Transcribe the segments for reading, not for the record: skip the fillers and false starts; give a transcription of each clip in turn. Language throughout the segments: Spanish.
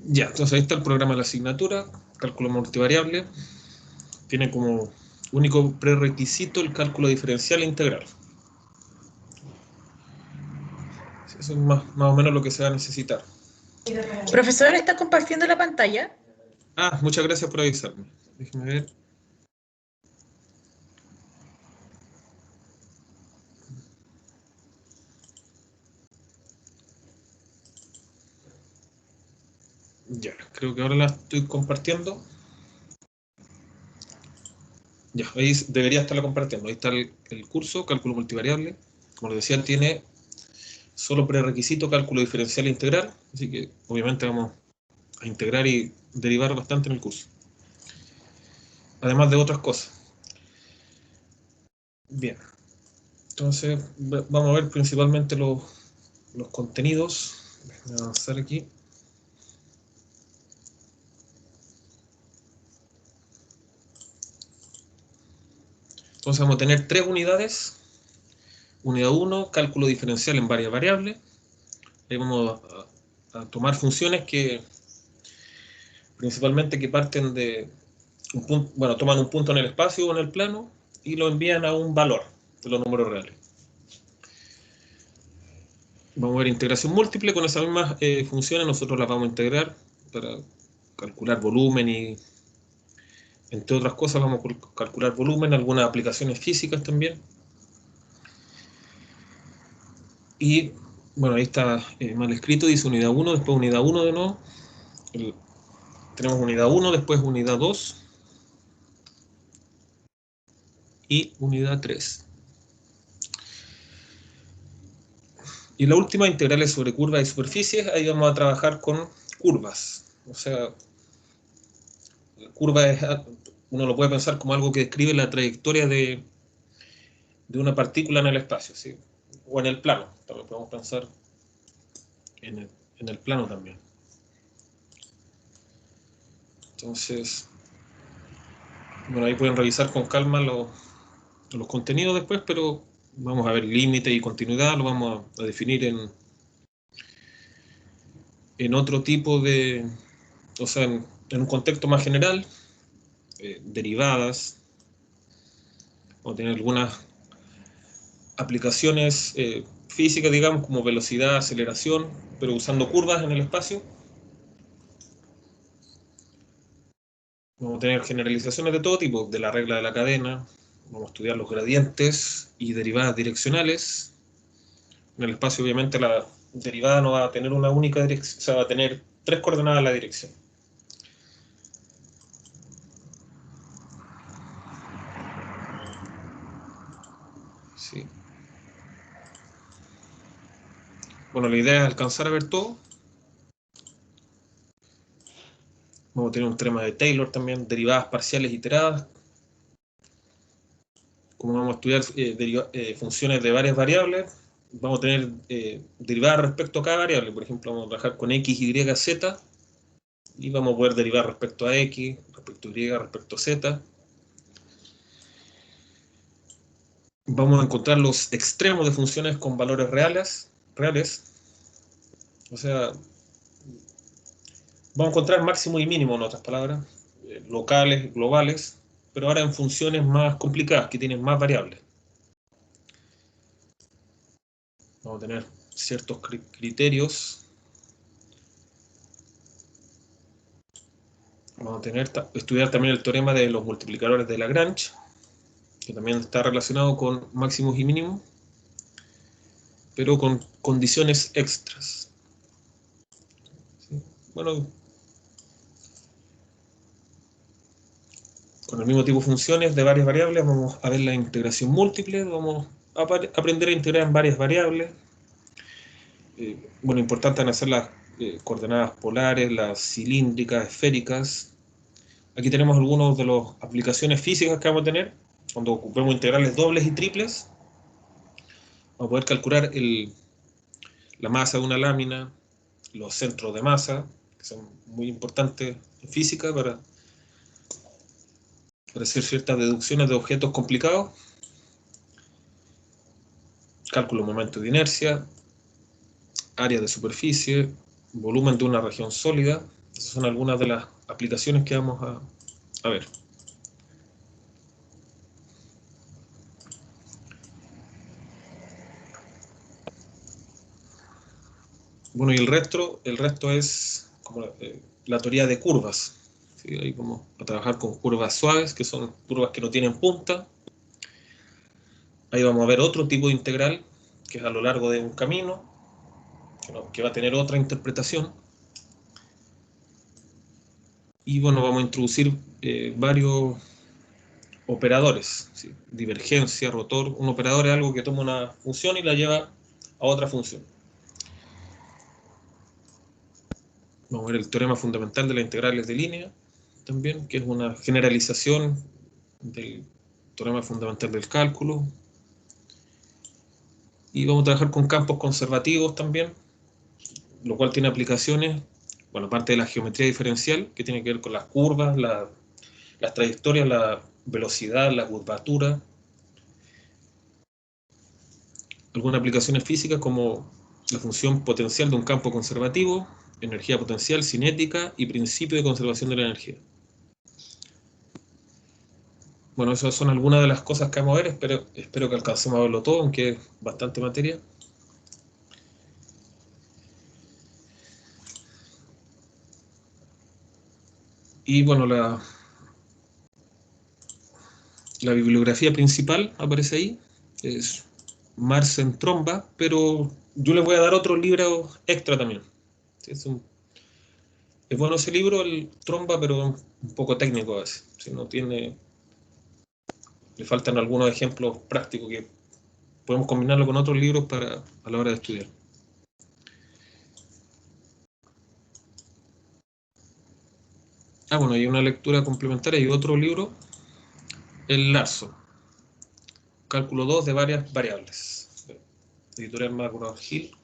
Ya, entonces ahí está el programa de la asignatura, cálculo multivariable. Tiene como único prerequisito el cálculo diferencial e integral. Eso es más o menos lo que se va a necesitar. Profesor, ¿está compartiendo la pantalla? Ah, muchas gracias por avisarme. Déjeme ver. Ya, creo que ahora la estoy compartiendo. Ya, ahí debería estarla compartiendo. Ahí está el curso, cálculo multivariable. Como les decía, tiene solo prerequisito cálculo diferencial e integral. Así que obviamente vamos a integrar y derivar bastante en el curso. Además de otras cosas. Bien, entonces vamos a ver principalmente los contenidos. Déjenme avanzar aquí. Entonces vamos a tener 3 unidades. Unidad 1, cálculo diferencial en varias variables. Ahí vamos a tomar funciones que principalmente que parten de un punto, bueno, toman un punto en el espacio o en el plano y lo envían a un valor de los números reales. Vamos a ver integración múltiple, con esas mismas funciones nosotros las vamos a integrar para calcular volumen y entre otras cosas vamos a calcular volumen, algunas aplicaciones físicas también. Y bueno, ahí está mal escrito, dice unidad 1, después unidad 1 de nuevo. Tenemos unidad 1, después unidad 2 y unidad 3. Y la última, integrales sobre curvas y superficies, ahí vamos a trabajar con curvas. O sea, curva es, uno lo puede pensar como algo que describe la trayectoria de una partícula en el espacio, ¿sí? O en el plano, también podemos pensar en el plano también. Entonces, bueno, ahí pueden revisar con calma los contenidos después, pero vamos a ver límite y continuidad, lo vamos a definir en otro tipo de, o sea, en un contexto más general, derivadas, o tener algunas aplicaciones físicas, digamos, como velocidad, aceleración, pero usando curvas en el espacio. Vamos a tener generalizaciones de todo tipo, de la regla de la cadena, vamos a estudiar los gradientes y derivadas direccionales. En el espacio, obviamente, la derivada no va a tener una única dirección, o sea, va a tener 3 coordenadas la dirección. Sí. Bueno, la idea es alcanzar a ver todo. Vamos a tener un teorema de Taylor también, derivadas parciales iteradas. Como vamos a estudiar funciones de varias variables, vamos a tener derivadas respecto a cada variable. Por ejemplo, vamos a trabajar con x, y, z, y vamos a poder derivar respecto a x, respecto a y, respecto a z. Vamos a encontrar los extremos de funciones con valores reales. O sea, vamos a encontrar máximo y mínimo, en otras palabras, locales, globales, pero ahora en funciones más complicadas, que tienen más variables. Vamos a tener ciertos criterios. Vamos a estudiar también el teorema de los multiplicadores de Lagrange, que también está relacionado con máximos y mínimos, pero con condiciones extras. ¿Sí? Bueno, con el mismo tipo de funciones de varias variables, vamos a ver la integración múltiple, vamos a aprender a integrar en varias variables. Bueno, importante hacer las coordenadas polares, las cilíndricas, esféricas. Aquí tenemos algunas de las aplicaciones físicas que vamos a tener. Cuando ocupemos integrales dobles y triples, vamos a poder calcular la masa de una lámina, los centros de masa, que son muy importantes en física para hacer ciertas deducciones de objetos complicados. Cálculo de momento de inercia, área de superficie, volumen de una región sólida, Esas son algunas de las aplicaciones que vamos a ver. Bueno, y el resto es como la teoría de curvas. ¿Sí? Ahí vamos a trabajar con curvas suaves, que son curvas que no tienen punta. Ahí vamos a ver otro tipo de integral, que es a lo largo de un camino, que va a tener otra interpretación. Y bueno, vamos a introducir varios operadores, ¿sí? Divergencia, rotor. Un operador es algo que toma una función y la lleva a otra función. Vamos a ver el teorema fundamental de las integrales de línea, también, que es una generalización del teorema fundamental del cálculo. Y vamos a trabajar con campos conservativos también, lo cual tiene aplicaciones, bueno, aparte de la geometría diferencial, que tiene que ver con las curvas, las trayectorias, la velocidad, la curvatura. Algunas aplicaciones físicas como la función potencial de un campo conservativo, energía potencial, cinética y principio de conservación de la energía. Bueno, esas son algunas de las cosas que vamos a ver. Espero que alcancemos a verlo todo, aunque es bastante materia. Y bueno, la bibliografía principal aparece ahí. Es Marcen Tromba, pero yo les voy a dar otro libro extra también. Es bueno ese libro, el Tromba, pero un poco técnico a veces. Si no tiene, le faltan algunos ejemplos prácticos que podemos combinarlo con otros libros a la hora de estudiar. Bueno, hay una lectura complementaria y otro libro, el Larso, Cálculo 2 de varias variables. Editorial McGraw-Hill,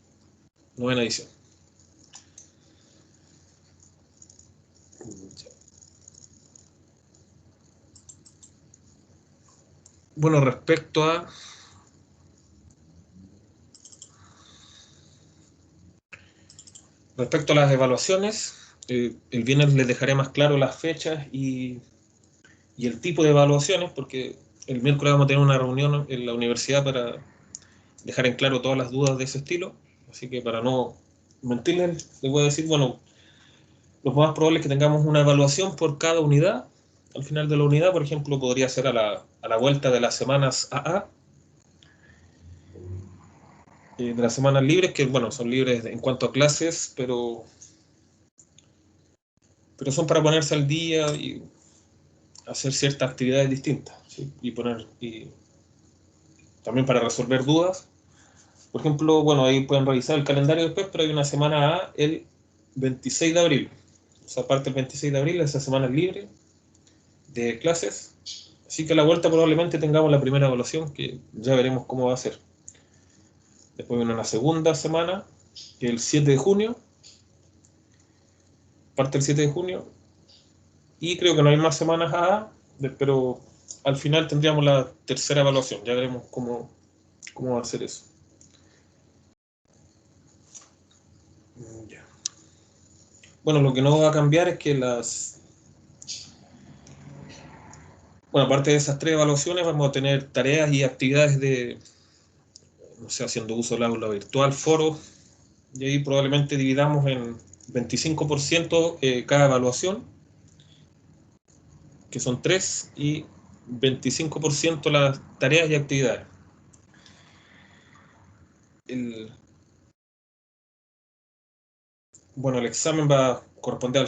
9ª edición. Bueno, respecto a las evaluaciones, el viernes les dejaré más claro las fechas y el tipo de evaluaciones, porque el miércoles vamos a tener una reunión en la universidad para dejar en claro todas las dudas de ese estilo. Así que para no mentirles, les voy a decir, bueno, lo más probable es que tengamos una evaluación por cada unidad. Al final de la unidad, por ejemplo, podría ser a la vuelta de las semanas AA, de las semanas libres, que bueno, son libres en cuanto a clases, pero son para ponerse al día y hacer ciertas actividades distintas, ¿sí? Y también para resolver dudas. Por ejemplo, bueno, ahí pueden revisar el calendario después, pero hay una semana A el 26 de abril. O sea, aparte el 26 de abril, esa semana es libre de clases. Así que a la vuelta probablemente tengamos la primera evaluación, que ya veremos cómo va a ser. Después viene una segunda semana, que es el 7 de junio. Parte el 7 de junio. Y creo que no hay más semanas A, pero al final tendríamos la tercera evaluación. Ya veremos cómo va a ser eso. Ya. Bueno, lo que no va a cambiar es que bueno, aparte de esas 3 evaluaciones, vamos a tener tareas y actividades no sé, haciendo uso del aula virtual, foros, y ahí probablemente dividamos en 25% cada evaluación, que son 3, y 25% las tareas y actividades. Bueno, el examen va a corresponder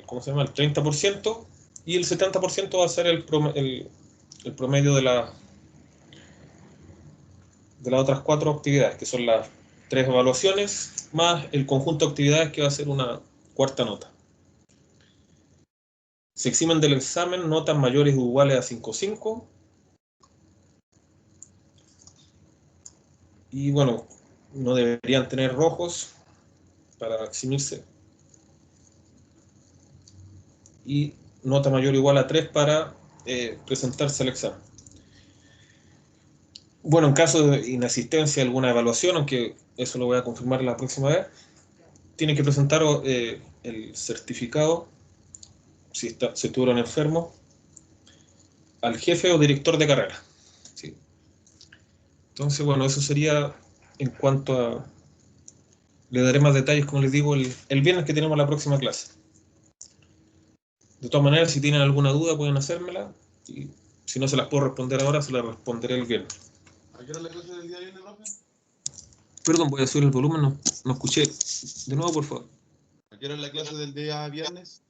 ¿cómo se llama? Al 30%, y el 70% va a ser el promedio de las otras 4 actividades, que son las 3 evaluaciones, más el conjunto de actividades que va a ser una cuarta nota. Se eximen del examen notas mayores o iguales a 5.5. Y bueno, no deberían tener rojos para eximirse. Y nota mayor o igual a 3 para presentarse al examen. Bueno, en caso de inasistencia a alguna evaluación, aunque eso lo voy a confirmar la próxima vez, tienen que presentar el certificado, si estuvieron enfermos, al jefe o director de carrera. ¿Sí? Entonces, bueno, eso sería en cuanto a... Le daré más detalles, como les digo, el viernes que tenemos la próxima clase. De todas maneras, si tienen alguna duda, pueden hacérmela. Y si no se las puedo responder ahora, se las responderé el viernes. ¿A qué hora es la clase del día viernes, profe? Perdón, voy a subir el volumen, no escuché. De nuevo, por favor. ¿A qué hora es la clase del día viernes?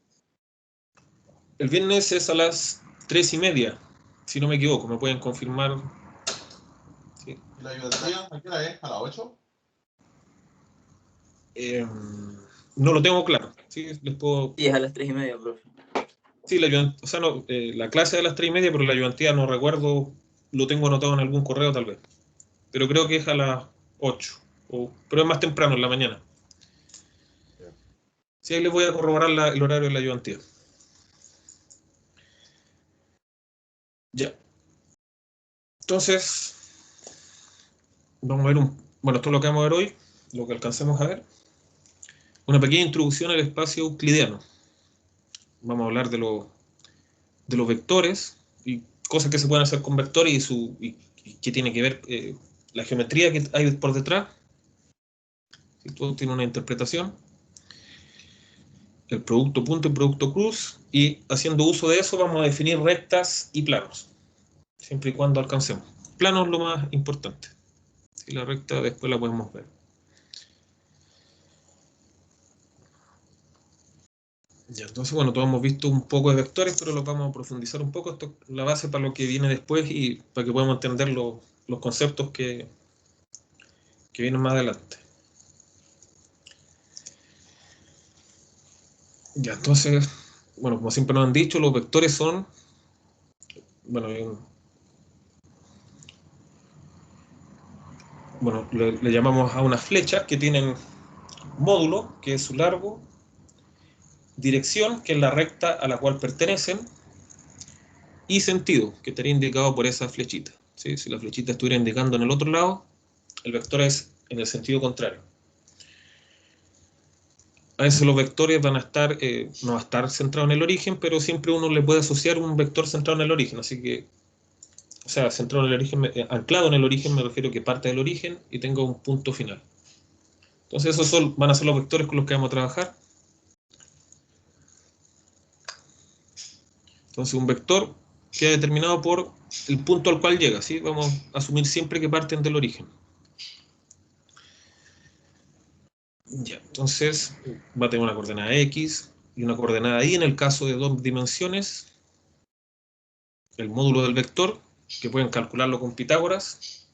El viernes es a las 3:30, si no me equivoco. Me pueden confirmar. Sí. ¿Y la ayudantía? ¿A qué hora es? ¿A las 8? No lo tengo claro. Sí, les puedo... Sí, es a las 3:30, profe. Sí, o sea, no, la clase es a las 3:30, pero la ayudantía no recuerdo, lo tengo anotado en algún correo tal vez. Pero creo que es a las 8, pero es más temprano, en la mañana. Sí, ahí les voy a corroborar el horario de la ayudantía. Ya. Entonces, vamos a ver bueno, esto es lo que vamos a ver hoy, lo que alcancemos a ver. Una pequeña introducción al espacio euclidiano. Vamos a hablar de los vectores y cosas que se pueden hacer con vectores y qué tiene que ver la geometría que hay por detrás. Si todo tiene una interpretación. El producto punto y producto cruz, y haciendo uso de eso vamos a definir rectas y planos, siempre y cuando alcancemos. Plano es lo más importante. Si la recta después la podemos ver. Ya, entonces, bueno, todos hemos visto un poco de vectores, pero los vamos a profundizar un poco. Esto es la base para lo que viene después y para que podamos entender los conceptos que vienen más adelante. Ya, entonces, bueno, como siempre nos han dicho, los vectores son, bueno, le llamamos a unas flechas que tienen módulo, que es su largo, dirección, que es la recta a la cual pertenecen, y sentido, que estaría indicado por esa flechita. ¿Sí? Si la flechita estuviera indicando en el otro lado, el vector es en el sentido contrario. A veces los vectores van a estar, no va a estar centrado en el origen, pero siempre uno le puede asociar un vector centrado en el origen. Así que, o sea, centrado en el origen, anclado en el origen, me refiero que parte del origen y tenga un punto final. Entonces esos van a ser los vectores con los que vamos a trabajar. Entonces un vector queda determinado por el punto al cual llega, ¿sí? Vamos a asumir siempre que parten del origen. Ya, entonces va a tener una coordenada X y una coordenada Y en el caso de 2 dimensiones. El módulo del vector, que pueden calcularlo con Pitágoras,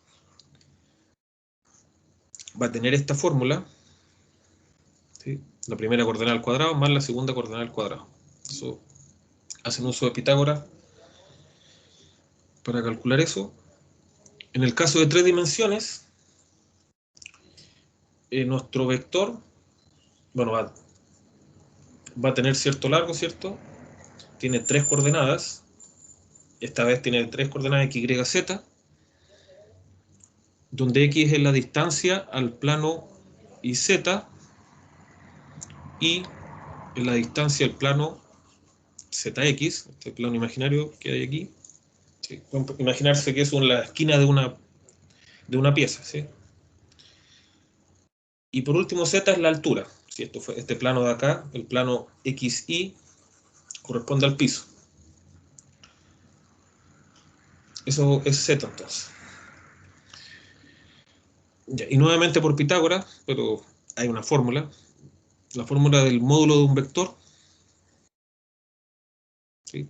va a tener esta fórmula, ¿sí? La primera coordenada al cuadrado más la segunda coordenada al cuadrado. Eso, hacen uso de Pitágoras para calcular eso. En el caso de 3 dimensiones, nuestro vector, bueno, va a tener cierto largo, ¿cierto? Tiene 3 coordenadas. Esta vez tiene 3 coordenadas x, y, z, donde x es la distancia al plano y z, y en la distancia al plano ZX, este plano imaginario que hay aquí. ¿Sí? Pueden imaginarse que es la esquina de una pieza. ¿Sí? Y por último, Z es la altura. Si esto fue este plano de acá, el plano XY, corresponde al piso. Eso es Z entonces. Ya, y nuevamente por Pitágoras, pero hay una fórmula. La fórmula del módulo de un vector, ¿sí?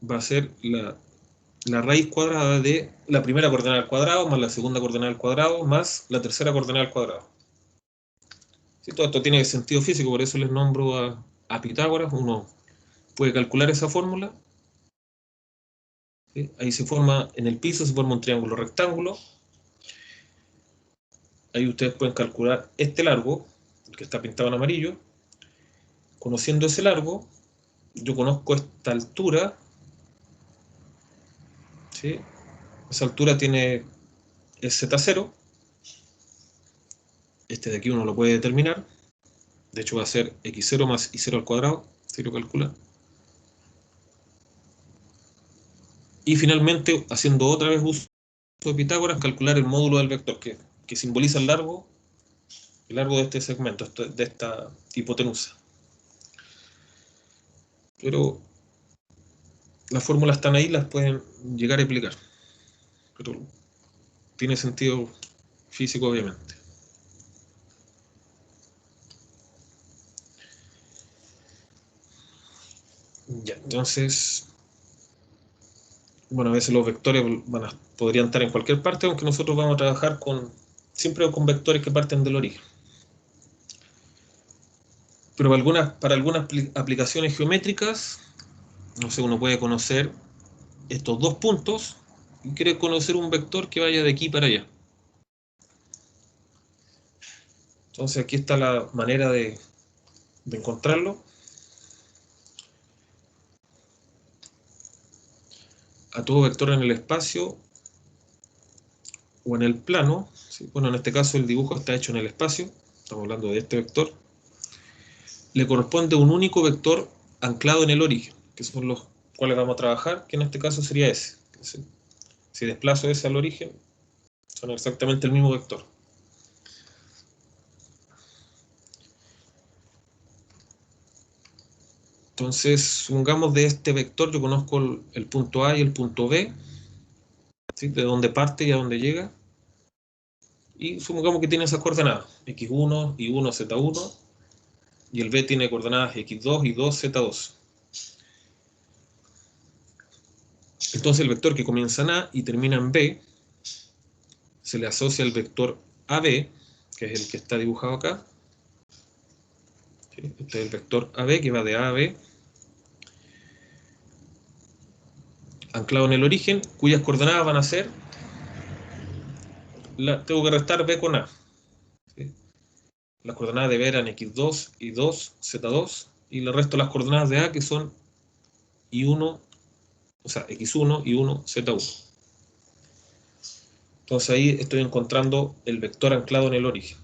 Va a ser la raíz cuadrada de la primera coordenada al cuadrado más la segunda coordenada al cuadrado más la tercera coordenada al cuadrado. ¿Sí? Todo esto tiene sentido físico, por eso les nombro a Pitágoras. Uno puede calcular esa fórmula. ¿Sí? Ahí se forma, en el piso se forma un triángulo rectángulo. Ahí ustedes pueden calcular este largo, el que está pintado en amarillo. Conociendo ese largo, yo conozco esta altura. ¿Sí? Esa altura es Z0. Este de aquí uno lo puede determinar. De hecho va a ser x0 más y0 al cuadrado, si lo calcula. Y finalmente, haciendo otra vez uso de Pitágoras, calcular el módulo del vector, que simboliza el largo de este segmento, de esta hipotenusa. Pero las fórmulas están ahí, las pueden llegar a aplicar. Pero tiene sentido físico, obviamente. Ya, entonces, bueno, a veces los vectores podrían estar en cualquier parte, aunque nosotros vamos a trabajar siempre con vectores que parten del origen. Pero para algunas aplicaciones geométricas, no sé, uno puede conocer estos dos puntos y quiere conocer un vector que vaya de aquí para allá. Entonces aquí está la manera de encontrarlo. A todo vector en el espacio o en el plano, ¿sí? Bueno, en este caso el dibujo está hecho en el espacio, estamos hablando de este vector, le corresponde un único vector anclado en el origen, que son los cuales vamos a trabajar, que en este caso sería ese. Si desplazo ese al origen, son exactamente el mismo vector. Entonces, supongamos de este vector, yo conozco el punto A y el punto B, ¿sí? De dónde parte y a dónde llega. Y supongamos que tiene esas coordenadas, x1, y1, z1, y el B tiene coordenadas x2, y2, z2. Entonces el vector que comienza en A y termina en B, se le asocia al vector AB, que es el que está dibujado acá. ¿Sí? Este es el vector AB que va de A a B, anclado en el origen, cuyas coordenadas van a ser, tengo que restar B con A. ¿Sí? Las coordenadas de B eran x2, y2, z2, y le resto las coordenadas de A que son y1, o sea, x1, y1, z1. Entonces ahí estoy encontrando el vector anclado en el origen.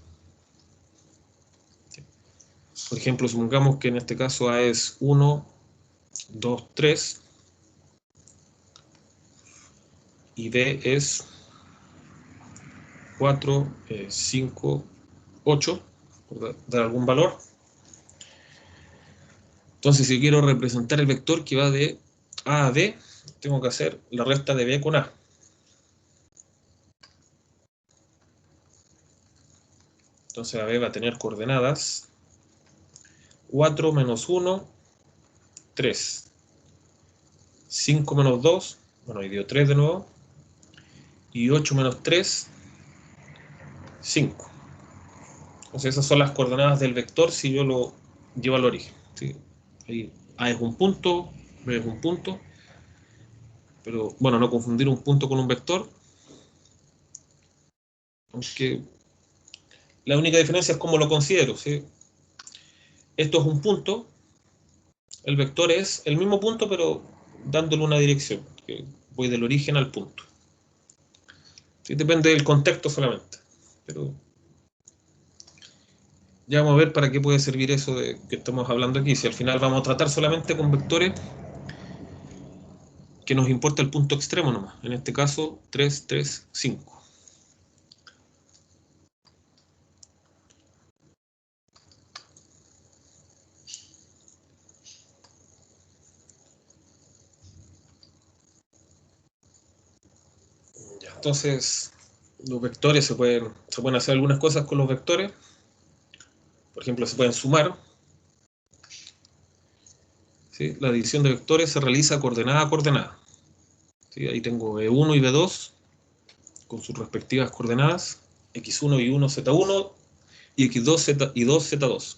Por ejemplo, supongamos que en este caso A es 1, 2, 3, y B es 4, 5, 8, por dar algún valor. Entonces, si quiero representar el vector que va de A a B, tengo que hacer la resta de B con A. Entonces, AB va a tener coordenadas 4 menos 1, 3. 5 menos 2, bueno, ahí dio 3 de nuevo. Y 8 menos 3, 5. Entonces, esas son las coordenadas del vector si yo lo llevo al origen. ¿Sí? Ahí A es un punto, B es un punto. Pero, bueno, no confundir un punto con un vector. Aunque la única diferencia es cómo lo considero, ¿sí? Esto es un punto, el vector es el mismo punto, pero dándole una dirección. Que voy del origen al punto. ¿Sí? Depende del contexto solamente. Pero ya vamos a ver para qué puede servir eso de que estamos hablando aquí. Si al final vamos a tratar solamente con vectores que nos importa el punto extremo nomás. En este caso, 3, 3, 5. Entonces, los vectores se pueden hacer algunas cosas con los vectores. Por ejemplo, se pueden sumar. ¿Sí? La división de vectores se realiza coordenada a coordenada. ¿Sí? Ahí tengo B1 y B2 con sus respectivas coordenadas, x1 y 1, z1, y x2 z, y 2 z2.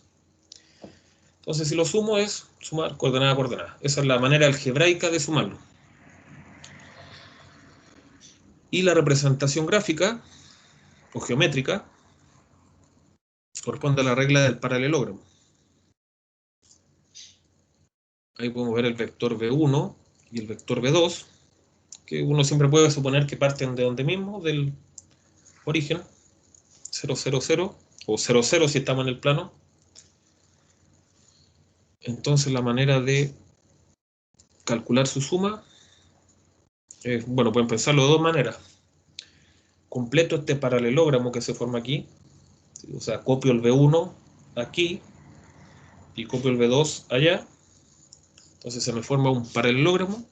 Entonces, si lo sumo es sumar coordenada a coordenada. Esa es la manera algebraica de sumarlo. Y la representación gráfica o geométrica corresponde a la regla del paralelogramo. Ahí podemos ver el vector B1 y el vector B2, que uno siempre puede suponer que parten de donde mismo, del origen, 0, 0, 0, o 0, 0 si estamos en el plano. entonces la manera de calcular su suma, bueno, pueden pensarlo de dos maneras. Completo este paralelogramo que se forma aquí, o sea, copio el B1 aquí y copio el B2 allá, entonces se me forma un paralelogramo,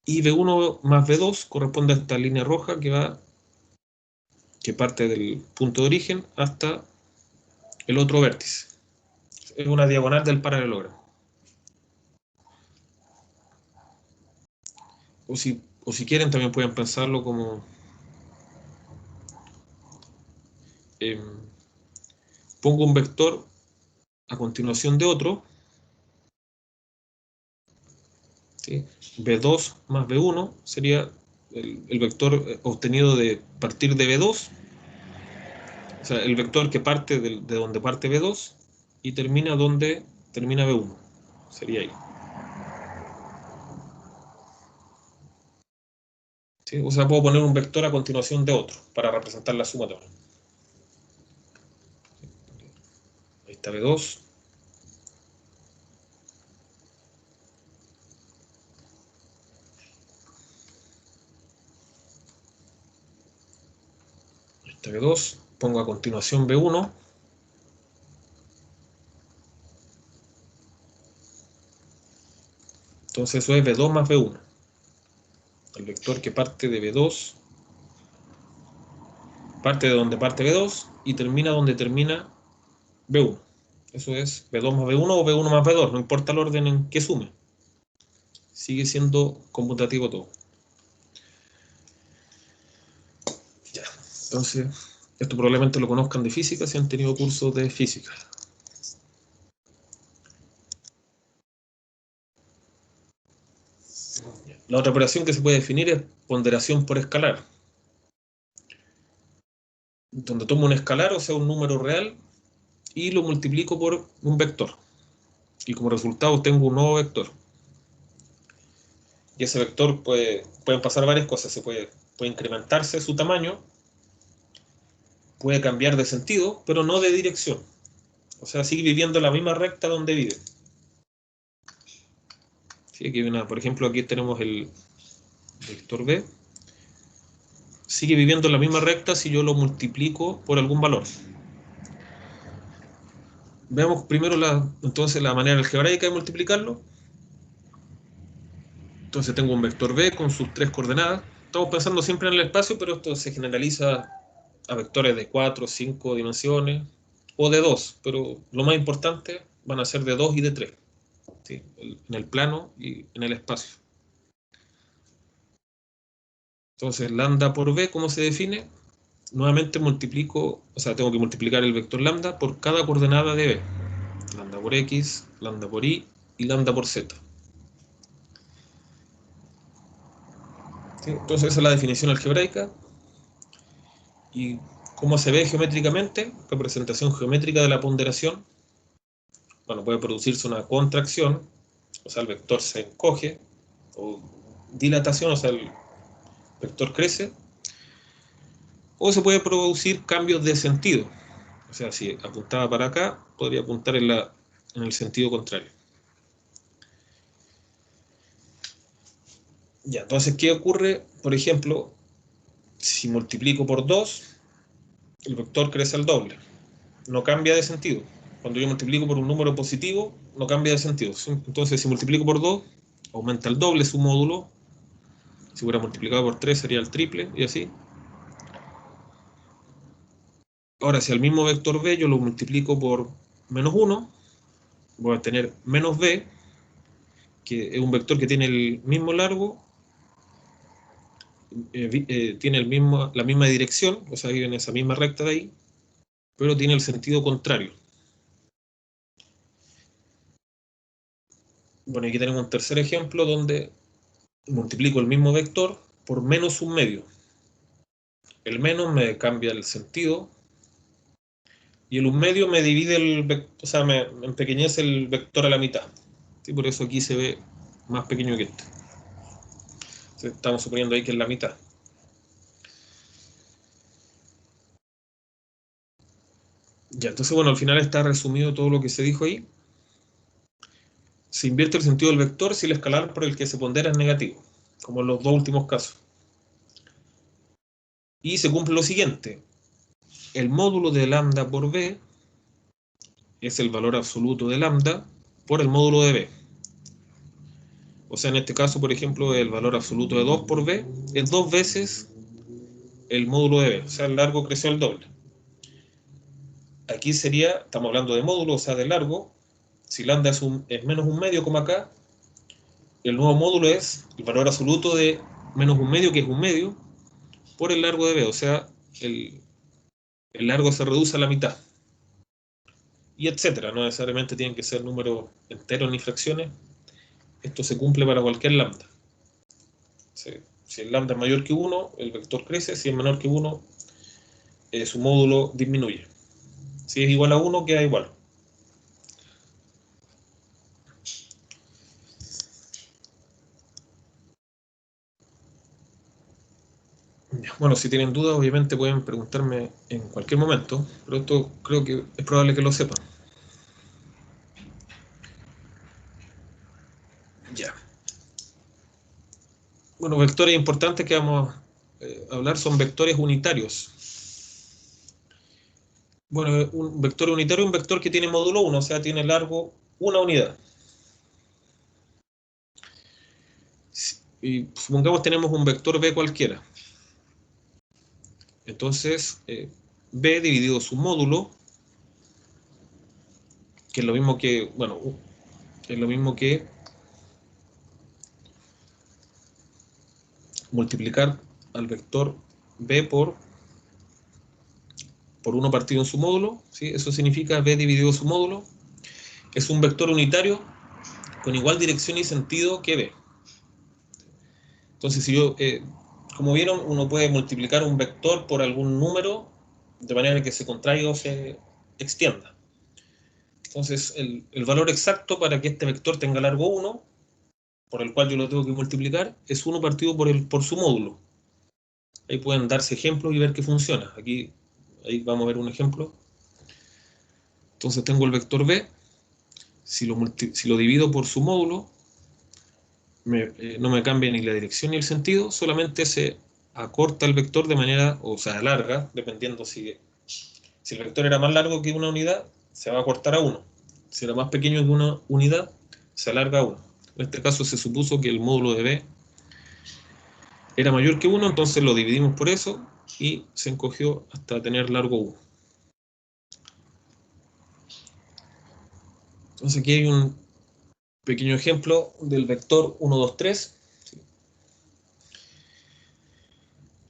y B1 más B2 corresponde a esta línea roja que parte del punto de origen hasta el otro vértice. Es una diagonal del paralelogramo. O si quieren también pueden pensarlo como pongo un vector a continuación de otro, ¿sí? B2 más B1 sería el vector obtenido de partir de B2, o sea, el vector que parte de donde parte B2 y termina donde termina B1, sería ahí. ¿Sí? O sea, puedo poner un vector a continuación de otro para representar la sumatoria. Ahí está B2. Ahí está B2. Pongo a continuación B1. Entonces eso es B2 más B1. El vector que parte de B2, parte de donde parte B2 y termina donde termina B1. Eso es B2 más B1 o B1 más B2, no importa el orden en que sume. Sigue siendo conmutativo todo. Ya, entonces, esto probablemente lo conozcan de física si han tenido cursos de física. La otra operación que se puede definir es ponderación por escalar, donde tomo un escalar, o sea, un número real, y lo multiplico por un vector. Y como resultado obtengo un nuevo vector. Y ese vector pueden pasar varias cosas. Puede incrementarse su tamaño, puede cambiar de sentido, pero no de dirección. O sea, sigue viviendo en la misma recta donde vive. ¿Sí? Aquí por ejemplo, aquí tenemos el vector B. Sigue viviendo en la misma recta si yo lo multiplico por algún valor. Veamos primero entonces la manera algebraica de multiplicarlo. Entonces tengo un vector B con sus tres coordenadas. Estamos pensando siempre en el espacio, pero esto se generaliza a vectores de 4, 5 dimensiones o de 2, pero lo más importante van a ser de 2 y de 3, ¿sí? En el plano y en el espacio. Entonces, lambda por B, ¿cómo se define? Nuevamente multiplico, o sea, tengo que multiplicar el vector lambda por cada coordenada de B. Lambda por X, lambda por Y y lambda por Z. ¿Sí? Entonces, esa es la definición algebraica. ¿Y cómo se ve geométricamente? Representación geométrica de la ponderación. Bueno, puede producirse una contracción, o sea, el vector se encoge, o dilatación, o sea, el vector crece, o se puede producir cambios de sentido. O sea, si apuntaba para acá, podría apuntar en el sentido contrario. Ya, entonces, ¿qué ocurre? Por ejemplo, si multiplico por 2, el vector crece al doble. No cambia de sentido. Cuando yo multiplico por un número positivo, no cambia de sentido. Entonces, si multiplico por 2, aumenta el doble su módulo. Si hubiera multiplicado por 3, sería el triple, y así. Ahora, si al mismo vector B yo lo multiplico por menos 1, voy a tener menos B, que es un vector que tiene el mismo largo, tiene la misma dirección, o sea, vive en esa misma recta de ahí, pero tiene el sentido contrario. Bueno, aquí tenemos un tercer ejemplo donde multiplico el mismo vector por menos un medio. El menos me cambia el sentido y el un medio me divide o sea, me empequeñece el vector a la mitad. ¿Sí? Por eso aquí se ve más pequeño que este. Estamos suponiendo ahí que es la mitad. Ya, entonces, bueno, al final está resumido todo lo que se dijo ahí. se invierte el sentido del vector si el escalar por el que se pondera es negativo, como en los dos últimos casos. Y se cumple lo siguiente. El módulo de lambda por b es el valor absoluto de lambda por el módulo de b. O sea, en este caso, por ejemplo, el valor absoluto de 2 por b es 2 veces el módulo de b. O sea, el largo creció el doble. Aquí sería, estamos hablando de módulo, o sea, de largo. Si lambda es menos un medio, como acá, el nuevo módulo es el valor absoluto de menos un medio, que es un medio, por el largo de b. O sea, el largo se reduce a la mitad. Y etcétera. No necesariamente tienen que ser números enteros ni fracciones. Esto se cumple para cualquier lambda. Si el lambda es mayor que 1, el vector crece. Si es menor que 1, su módulo disminuye. Si es igual a 1, queda igual. Bueno, si tienen dudas, obviamente pueden preguntarme en cualquier momento, pero esto creo que es probable que lo sepan. Ya. Bueno, vectores importantes que vamos a hablar son vectores unitarios. Bueno, un vector unitario es un vector que tiene módulo 1, o sea, tiene largo una unidad. Y supongamos tenemos un vector b cualquiera. Entonces, b dividido su módulo, que es lo mismo que, bueno, es lo mismo que multiplicar al vector b por 1 partido en su módulo, ¿sí? Eso significa b dividido su módulo. Es un vector unitario con igual dirección y sentido que b. Entonces, si yo, como vieron, uno puede multiplicar un vector por algún número de manera que se contraiga o se extienda. Entonces, el valor exacto para que este vector tenga largo 1, por el cual yo lo tengo que multiplicar, es 1 partido por su módulo. Ahí pueden darse ejemplos y ver que funciona. Ahí vamos a ver un ejemplo. Entonces tengo el vector b. Si lo divido por su módulo, no me cambia ni la dirección ni el sentido, solamente se acorta el vector de manera, o sea, alarga, dependiendo si el vector era más largo que una unidad, se va a acortar a 1. Si era más pequeño que una unidad, se alarga a 1. En este caso se supuso que el módulo de b era mayor que 1, entonces lo dividimos por eso y se encogió hasta tener largo 1. Entonces aquí hay un pequeño ejemplo del vector 1, 2, 3.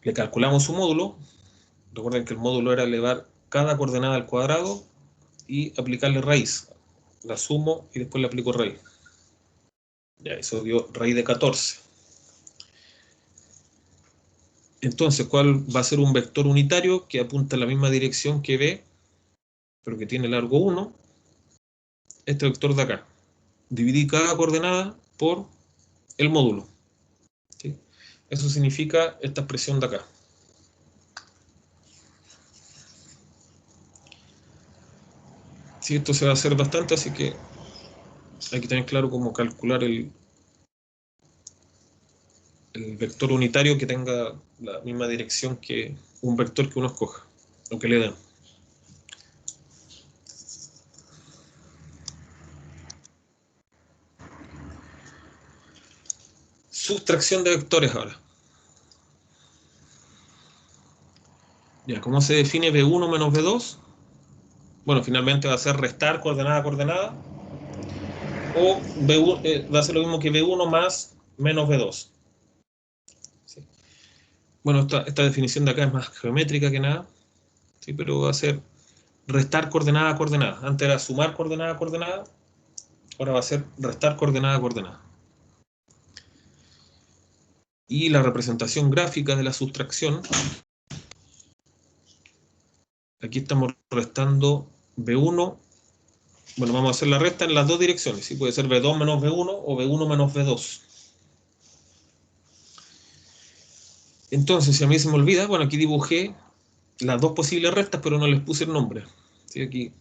Le calculamos su módulo. Recuerden que el módulo era elevar cada coordenada al cuadrado y aplicarle raíz. La sumo y después le aplico raíz. Ya, eso dio raíz de 14. Entonces, ¿cuál va a ser un vector unitario que apunta en la misma dirección que b, pero que tiene largo 1? Este vector de acá. Dividí cada coordenada por el módulo. ¿Sí? Eso significa esta expresión de acá. Sí, esto se va a hacer bastante, así que hay que tener claro cómo calcular el vector unitario que tenga la misma dirección que un vector que uno escoja, o que le den. Sustracción de vectores ahora. Ya, ¿cómo se define B1 menos B2? Bueno, finalmente va a ser restar coordenada a coordenada, o B1, va a ser lo mismo que B1 más menos B2. ¿Sí? Bueno, esta definición de acá es más geométrica que nada, ¿sí? Pero va a ser restar coordenada a coordenada. Antes era sumar coordenada a coordenada, ahora va a ser restar coordenada a coordenada. Y la representación gráfica de la sustracción, aquí estamos restando B1, bueno, vamos a hacer la resta en las dos direcciones, ¿sí? Puede ser B2 menos B1 o B1 menos B2. Entonces, si a mí se me olvida, bueno, aquí dibujé las dos posibles restas, pero no les puse el nombre. ¿Sí? Aquí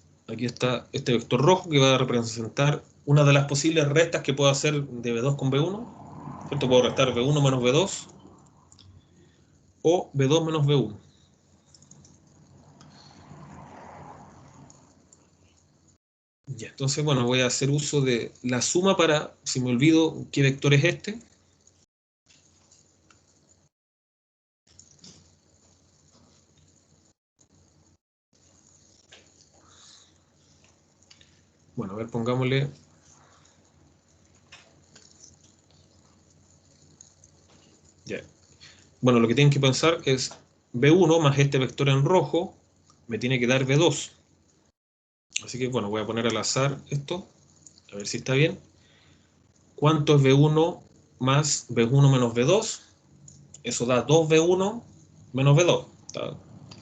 está este vector rojo que va a representar una de las posibles restas que puedo hacer de B2 con B1, ¿cierto? Puedo restar B1 menos B2 o B2 menos B1. Ya, entonces, bueno, voy a hacer uso de la suma para, si me olvido qué vector es este. Bueno, a ver, pongámosle... Ya. Bueno, lo que tienen que pensar es B1 más este vector en rojo me tiene que dar B2. Así que, bueno, voy a poner al azar esto, a ver si está bien. ¿Cuánto es B1 más B1 menos B2? Eso da 2B1 menos B2. Está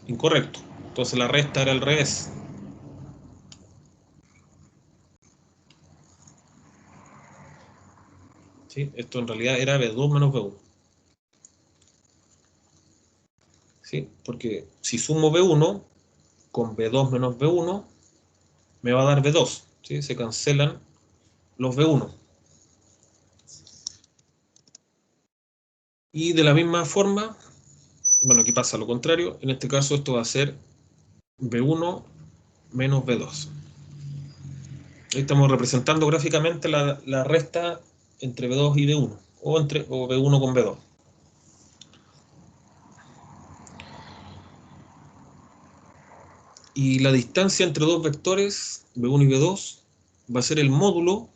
incorrecto. Entonces la resta era al revés. ¿Sí? Esto en realidad era B2 menos B1. ¿Sí? Porque si sumo B1 con B2 menos B1, me va a dar B2. ¿Sí? Se cancelan los B1. Y de la misma forma, bueno, aquí pasa lo contrario. En este caso esto va a ser B1 menos B2. Ahí estamos representando gráficamente la resta entre B2 y B1. O B1 con B2. Y la distancia entre dos vectores, B1 y B2, va a ser el módulo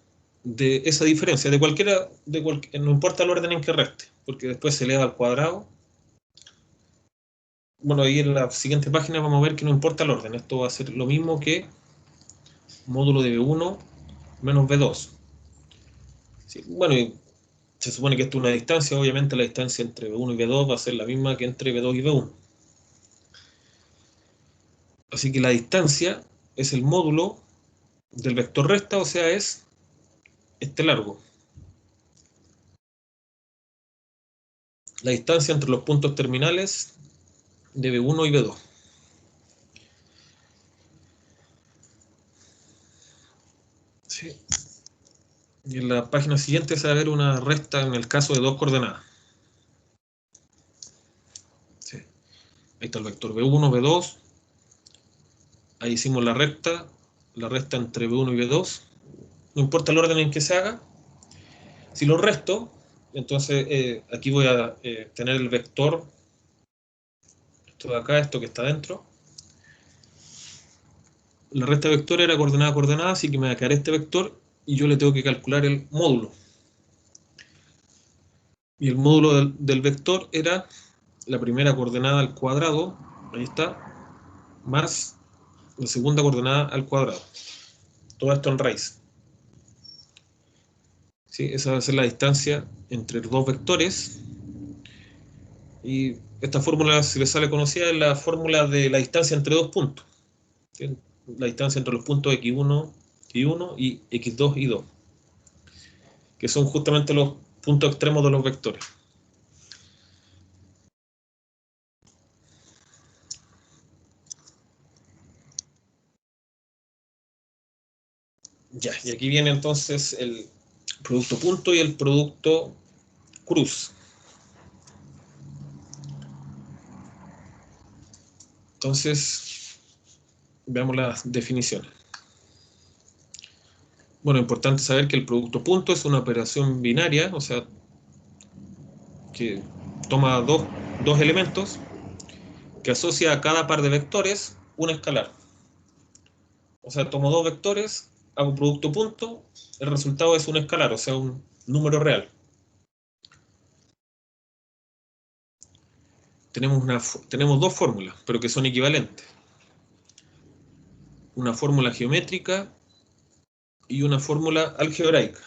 de esa diferencia, de cualquiera, no importa el orden en que reste, porque después se eleva al cuadrado. Bueno, ahí en la siguiente página vamos a ver que no importa el orden, esto va a ser lo mismo que módulo de B1 menos B2. Sí, bueno, y se supone que esto es una distancia, obviamente la distancia entre B1 y B2 va a ser la misma que entre B2 y B1. Así que la distancia es el módulo del vector resta, o sea, es este largo. La distancia entre los puntos terminales de B1 y B2. Sí. Y en la página siguiente se va a ver una resta en el caso de dos coordenadas. Sí. Ahí está el vector B1, B2. Ahí hicimos la resta entre B1 y B2. No importa el orden en que se haga. Si lo resto, entonces aquí voy a tener el vector, esto de acá, esto que está dentro. La resta de vector era coordenada a coordenada, así que me va a quedar este vector y yo le tengo que calcular el módulo. Y el módulo del vector era la primera coordenada al cuadrado, ahí está, más la segunda coordenada al cuadrado. Todo esto en raíz. ¿Sí? Esa va a ser la distancia entre los dos vectores. Y esta fórmula, si les sale conocida, es la fórmula de la distancia entre dos puntos. ¿Sí? La distancia entre los puntos x1 y 1 y x2 y 2, que son justamente los puntos extremos de los vectores. Ya, y aquí viene entonces el producto punto y el producto cruz. Entonces, veamos las definiciones. Bueno, importante saber que el producto punto es una operación binaria, o sea, que toma dos elementos, que asocia a cada par de vectores un escalar. O sea, tomo dos vectores, hago producto punto, el resultado es un escalar, o sea, un número real. Tenemos dos fórmulas, pero que son equivalentes. Una fórmula geométrica y una fórmula algebraica.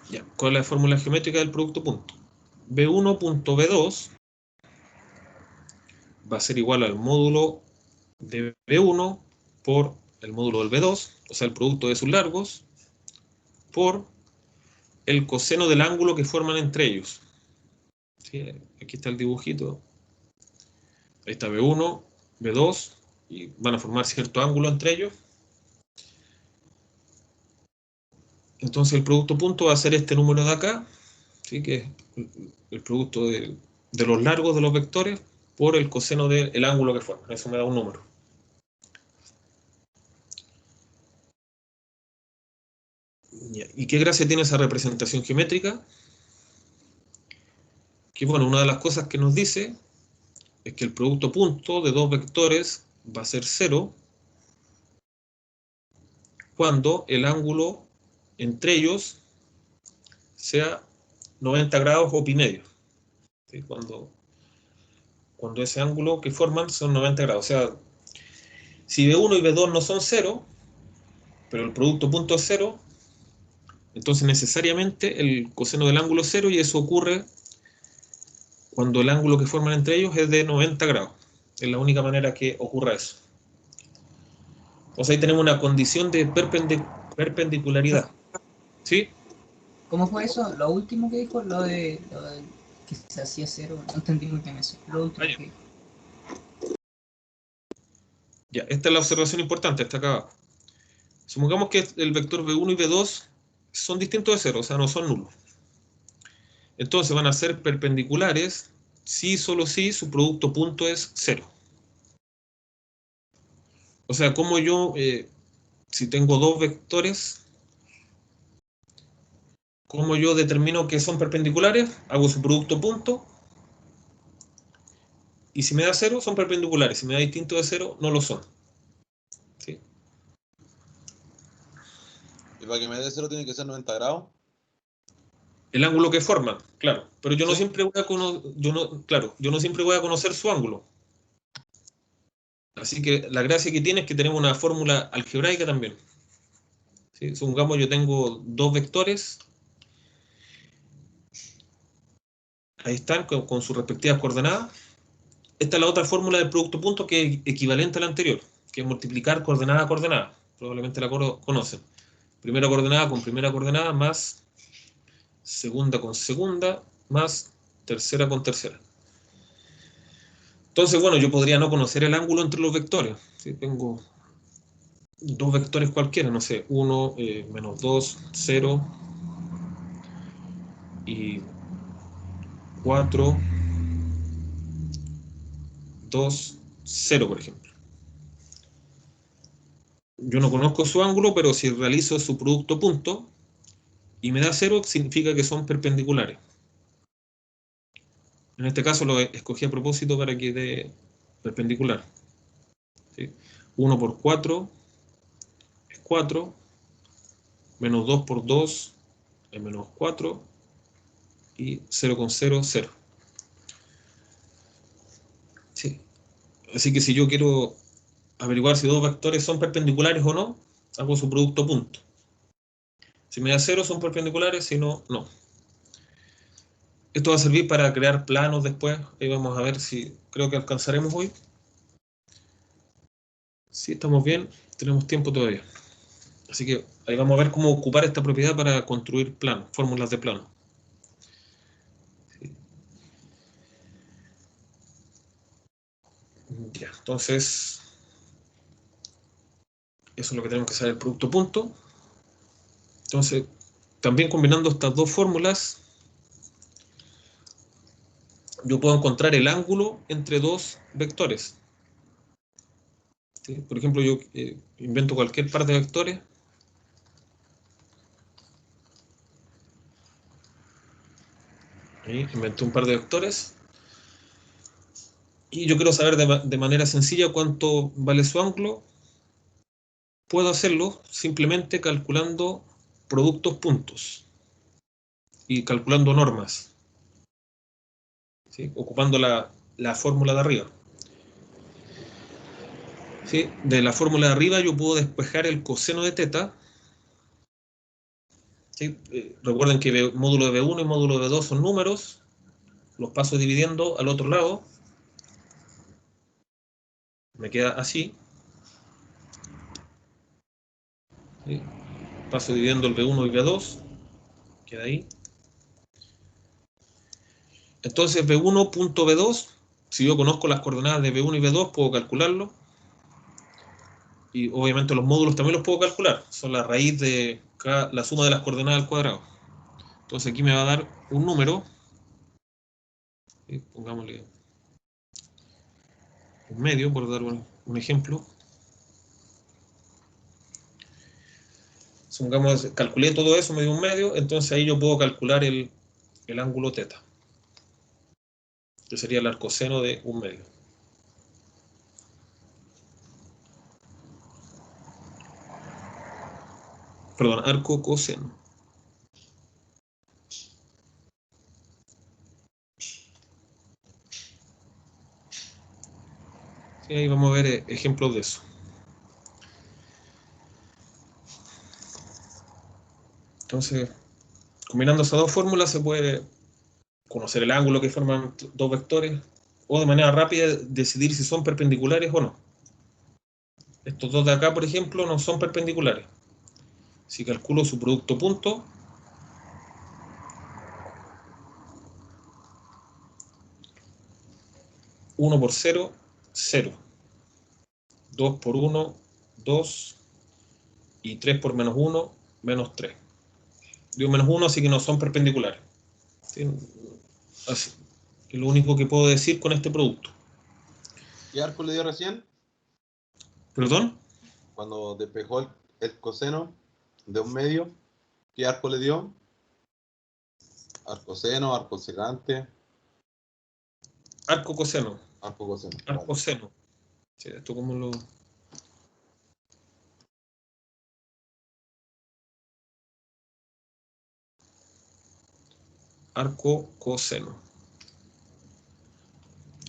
Ya, ¿cuál es la fórmula geométrica del producto punto? B1.B2 va a ser igual al módulo de B1 por el módulo del B2, o sea, el producto de sus largos, por el coseno del ángulo que forman entre ellos. ¿Sí? Aquí está el dibujito. Ahí está B1, B2, y van a formar cierto ángulo entre ellos. Entonces el producto punto va a ser este número de acá, ¿sí? Que es el producto de los largos de los vectores por el coseno del ángulo que forman. Eso me da un número. ¿Y qué gracia tiene esa representación geométrica? Que bueno, una de las cosas que nos dice es que el producto punto de dos vectores va a ser 0 cuando el ángulo entre ellos sea 90 grados o pi medio. ¿Sí? Cuando ese ángulo que forman son 90 grados. O sea, si B1 y B2 no son 0, pero el producto punto es 0, entonces necesariamente el coseno del ángulo es 0, y eso ocurre cuando el ángulo que forman entre ellos es de 90 grados. Es la única manera que ocurra eso. O sea, ahí tenemos una condición de perpendicularidad. ¿Sí? ¿Cómo fue eso? Lo último que dijo, lo de que se hacía 0, no entendí muy bien eso. Lo último que dijo. Ya, esta es la observación importante, está acá abajo. Supongamos que el vector B1 y B2 son distintos de 0, o sea, no son nulos. Entonces van a ser perpendiculares si, solo si, su producto punto es 0. O sea, como yo, si tengo dos vectores, ¿cómo yo determino que son perpendiculares? Hago su producto punto, y si me da 0, son perpendiculares. Si me da distinto de 0, no lo son. ¿Sí? Y para que me dé 0 tiene que ser 90 grados. El ángulo que forman, claro. Pero yo no ¿Sí? siempre voy a yo no siempre voy a conocer su ángulo. Así que la gracia que tiene es que tenemos una fórmula algebraica también. ¿Sí? Supongamos yo tengo dos vectores. Ahí están, con sus respectivas coordenadas. Esta es la otra fórmula del producto punto, que es equivalente a la anterior, que es multiplicar coordenada a coordenada. Probablemente la conocen. Primera coordenada con primera coordenada, más segunda con segunda, más tercera con tercera. Entonces, bueno, yo podría no conocer el ángulo entre los vectores. ¿Sí? Tengo dos vectores cualquiera, no sé, 1, menos 2, 0, y 4, 2, 0, por ejemplo. Yo no conozco su ángulo, pero si realizo su producto punto y me da 0, significa que son perpendiculares. En este caso lo escogí a propósito para que dé perpendicular. ¿Sí? 1 por 4 es 4, menos 2 por 2 es menos 4, y 0 con 0, 0. ¿Sí? Así que si yo quiero averiguar si dos vectores son perpendiculares o no, hago su producto punto. Si me da 0 son perpendiculares, si no, no. Esto va a servir para crear planos después. Ahí vamos a ver si creo que alcanzaremos hoy. Si estamos bien, tenemos tiempo todavía. Así que ahí vamos a ver cómo ocupar esta propiedad para construir planos, fórmulas de plano. Ya, entonces, eso es lo que tenemos que saber, el producto punto. Entonces, también combinando estas dos fórmulas, yo puedo encontrar el ángulo entre dos vectores. ¿Sí? Por ejemplo, yo invento cualquier par de vectores. Inventé un par de vectores. Y yo quiero saber de manera sencilla cuánto vale su ángulo. Puedo hacerlo simplemente calculando productos puntos y calculando normas, ¿sí? Ocupando la fórmula de arriba. ¿Sí? De la fórmula de arriba yo puedo despejar el coseno de teta. ¿Sí? Recuerden que módulo de B1 y módulo de B2 son números. Los paso dividiendo al otro lado. Me queda así. ¿Sí? Paso dividiendo el B1 y B2. Queda ahí. Entonces B1.B2 Si yo conozco las coordenadas de B1 y B2, puedo calcularlo. Y obviamente los módulos también los puedo calcular. Son la raíz de la suma de las coordenadas al cuadrado. Entonces aquí me va a dar un número. Pongámosle un medio, por dar un ejemplo. Supongamos, calculé todo eso, me dio un medio, entonces ahí yo puedo calcular el ángulo teta, que sería el arcoseno de un medio. Perdón, arco coseno. Sí, ahí vamos a ver ejemplos de eso. Entonces, combinando esas dos fórmulas se puede conocer el ángulo que forman dos vectores o de manera rápida decidir si son perpendiculares o no. Estos dos de acá, por ejemplo, no son perpendiculares. Si calculo su producto punto, 1 por 0, 0. 2 por 1, 2. Y 3 por menos 1, menos 3. Digo menos 1, así que no son perpendiculares. ¿Sí? Así. Es lo único que puedo decir con este producto. ¿Qué arco le dio recién? ¿Perdón? Cuando despejó el coseno de un medio, ¿qué arco le dio? Arcoseno, arco secante. Arco coseno. Arco coseno. Arco Vale. seno. Sí, esto como lo... Arco coseno.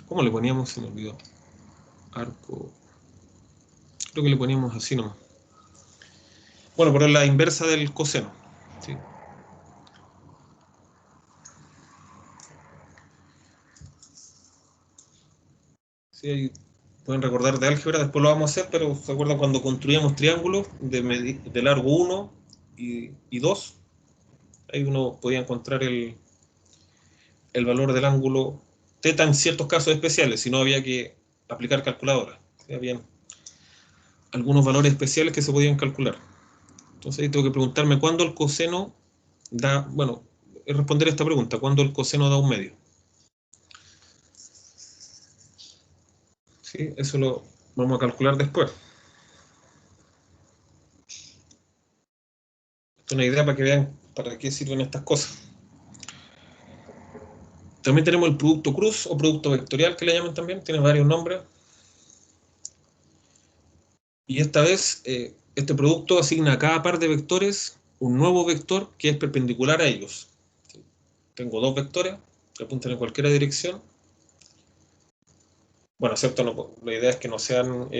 ¿Cómo le poníamos? Se me olvidó. Arco... Creo que le poníamos así nomás. Bueno, pero es la inversa del coseno. ¿Sí? Sí, ahí pueden recordar de álgebra, después lo vamos a hacer, pero ¿se acuerdan cuando construíamos triángulos de largo 1 y 2? Ahí uno podía encontrar el valor del ángulo teta en ciertos casos especiales, si no había que aplicar calculadora. ¿Sí? Habían algunos valores especiales que se podían calcular. Entonces ahí tengo que preguntarme cuándo el coseno da, bueno, es responder esta pregunta, ¿cuándo el coseno da un medio? ¿Sí? Eso lo vamos a calcular después. Esto es una idea para que vean para qué sirven estas cosas. También tenemos el producto cruz o producto vectorial, que le llaman también, tiene varios nombres. Y esta vez este producto asigna a cada par de vectores un nuevo vector que es perpendicular a ellos. Tengo dos vectores que apuntan en cualquier dirección. Bueno, excepto la idea es que no sean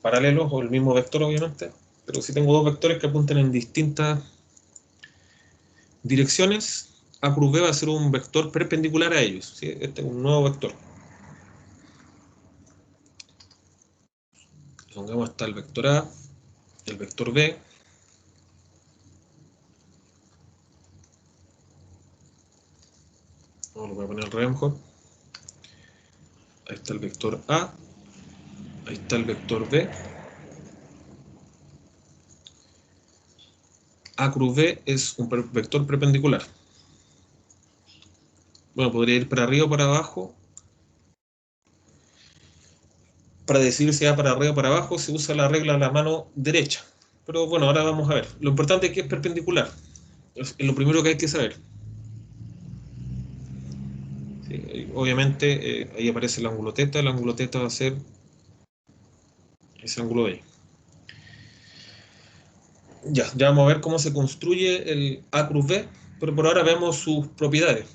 paralelos o el mismo vector, obviamente. Pero si tengo dos vectores que apuntan en distintas direcciones, A cruz B va a ser un vector perpendicular a ellos. ¿Sí? Este es un nuevo vector. Pongamos está el vector A, el vector B. No, lo voy a poner al revés mejor. Ahí está el vector A. Ahí está el vector B. A cruz B es un vector perpendicular. Bueno, podría ir para arriba o para abajo. Para decidir si va para arriba o para abajo se usa la regla de la mano derecha. Pero bueno, ahora vamos a ver. Lo importante es que es perpendicular. Es lo primero que hay que saber. Sí, obviamente ahí aparece el ángulo teta. El ángulo teta va a ser ese ángulo de ahí. Ya vamos a ver cómo se construye el A cruz B, pero por ahora vemos sus propiedades.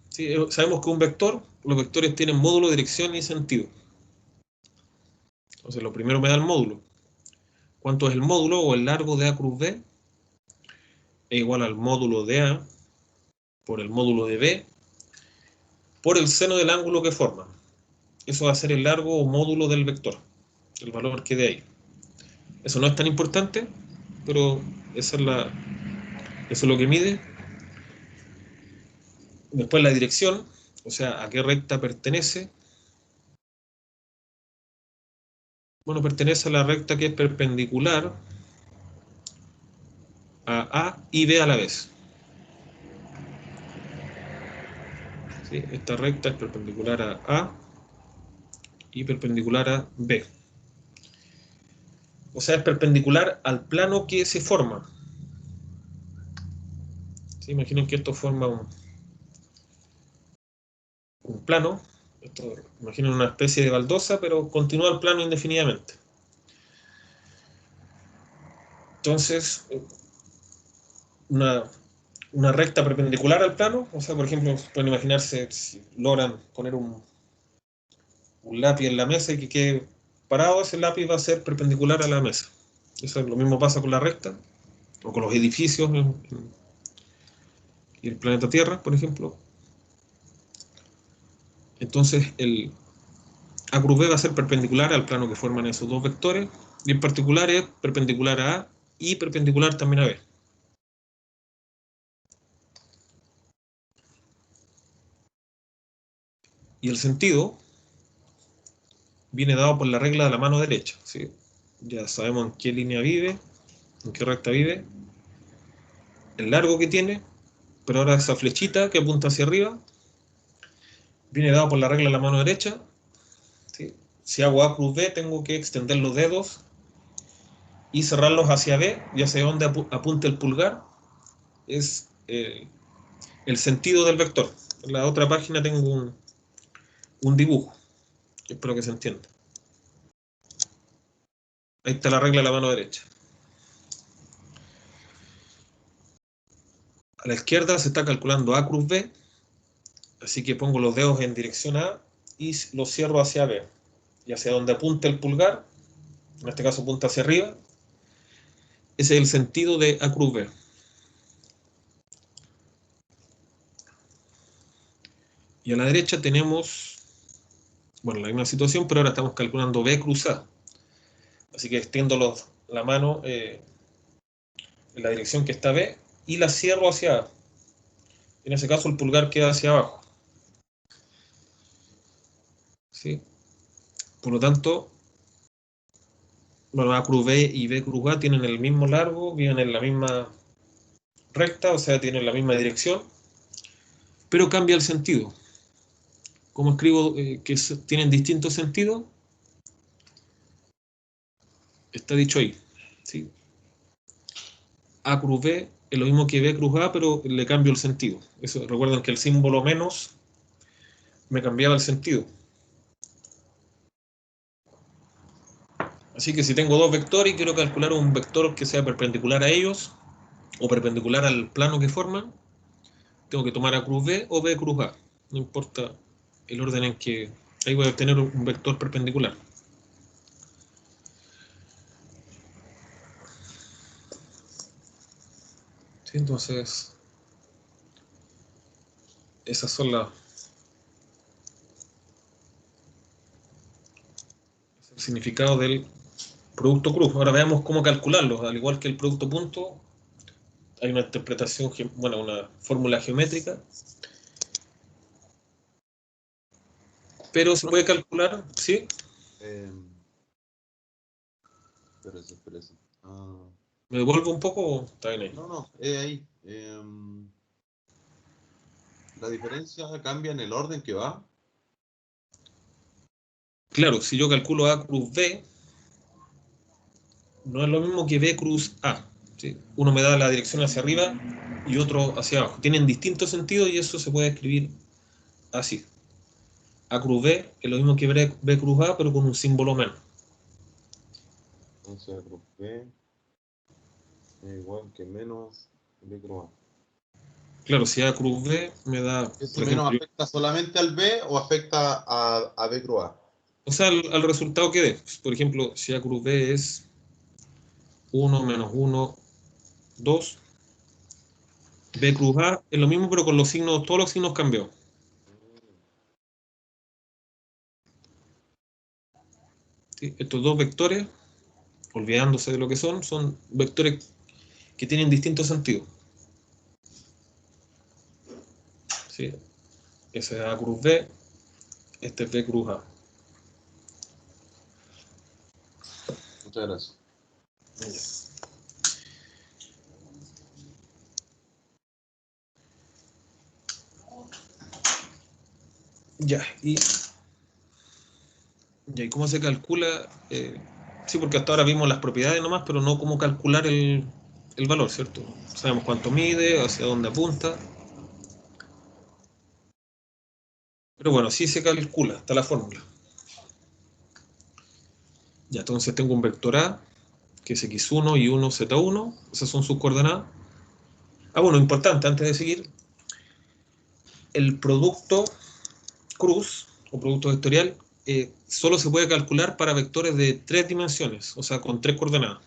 ¿Sí? Sabemos que un vector, los vectores tienen módulo, dirección y sentido. Entonces lo primero me da el módulo. ¿Cuánto es el módulo o el largo de A cruz B? Es igual al módulo de A por el módulo de B por el seno del ángulo que forma. Eso va a ser el largo o módulo del vector, el valor que dé ahí. Eso no es tan importante, pero eso es lo que mide. Después la dirección, o sea, a qué recta pertenece, Bueno, pertenece a la recta que es perpendicular a y B a la vez. ¿Sí? Esta recta es perpendicular a A y perpendicular a B. O sea, es perpendicular al plano que se forma. ¿Sí? Imaginen que esto forma un plano. Esto, imaginen una especie de baldosa, pero continúa el plano indefinidamente. Entonces, una, una recta perpendicular al plano, o sea, por ejemplo, pueden imaginarse si logran poner un lápiz en la mesa y que quede parado, ese lápiz va a ser perpendicular a la mesa. Eso lo mismo pasa con la recta, o con los edificios y el planeta Tierra, por ejemplo. Entonces, el A cruz B va a ser perpendicular al plano que forman esos dos vectores, y en particular es perpendicular a A y perpendicular también a B. Y el sentido viene dado por la regla de la mano derecha, ¿sí? Ya sabemos en qué línea vive, en qué recta vive, el largo que tiene, pero ahora esa flechita que apunta hacia arriba viene dado por la regla de la mano derecha, ¿sí? Si hago A cruz B, tengo que extender los dedos y cerrarlos hacia B, y hacia donde apunte el pulgar es el sentido del vector. En la otra página tengo un dibujo, espero que se entienda. Ahí está la regla de la mano derecha. A la izquierda se está calculando A cruz B, así que pongo los dedos en dirección A y los cierro hacia B. Y hacia donde apunta el pulgar, en este caso apunta hacia arriba, ese es el sentido de A cruz B. Y a la derecha tenemos, bueno, la misma situación, pero ahora estamos calculando B cruz A. Así que extiendo la mano en la dirección que está B y la cierro hacia A. En ese caso el pulgar queda hacia abajo, ¿sí? Por lo tanto, bueno, A cruz B y B cruz A tienen el mismo largo, viven en la misma recta, o sea, tienen la misma dirección, pero cambia el sentido. ¿Cómo escribo que tienen distintos sentidos? Está dicho ahí, ¿sí? A cruz B es lo mismo que B cruz A, pero le cambio el sentido. Eso, recuerden que el símbolo menos me cambiaba el sentido. Así que si tengo dos vectores y quiero calcular un vector que sea perpendicular a ellos, o perpendicular al plano que forman, tengo que tomar A cruz B o B cruz A. No importa el orden en que... Ahí voy a obtener un vector perpendicular. ¿Sí? Entonces, esas son el significado del producto cruz. Ahora veamos cómo calcularlo. Al igual que el producto punto, hay una interpretación, bueno, una fórmula geométrica, pero se puede calcular, ¿sí? Espérese. ¿Me devuelvo un poco o está bien ahí? No, ahí. La diferencia cambia en el orden que va. Claro, si yo calculo A cruz B, no es lo mismo que B cruz A, ¿sí? Uno me da la dirección hacia arriba y otro hacia abajo. Tienen distintos sentidos y eso se puede escribir así. A cruz B es lo mismo que B cruz A, pero con un símbolo menos. Entonces, A cruz B es igual que menos B cruz A. Claro, si A cruz B me da, ¿Ese por menos ejemplo, afecta solamente al B o afecta a B cruz A? o sea, al resultado que dé. Por ejemplo, si A cruz B es 1 menos 1, 2, B cruz A es lo mismo, pero con los signos, todos los signos cambiados. ¿Sí? Estos dos vectores, olvidándose de lo que son vectores que tienen distintos sentidos. ¿Sí? Ese es A cruz B, este es B cruz A. Muchas gracias. Ya, ¿y cómo se calcula? Sí, porque hasta ahora vimos las propiedades nomás, pero no cómo calcular el valor, ¿cierto? Sabemos cuánto mide, hacia dónde apunta. Pero bueno, sí se calcula, está la fórmula. Ya, entonces tengo un vector A, que es x1 y 1 z1, esas son sus coordenadas. Ah, bueno, importante, antes de seguir, el producto cruz o producto vectorial solo se puede calcular para vectores de 3 dimensiones, o sea, con 3 coordenadas.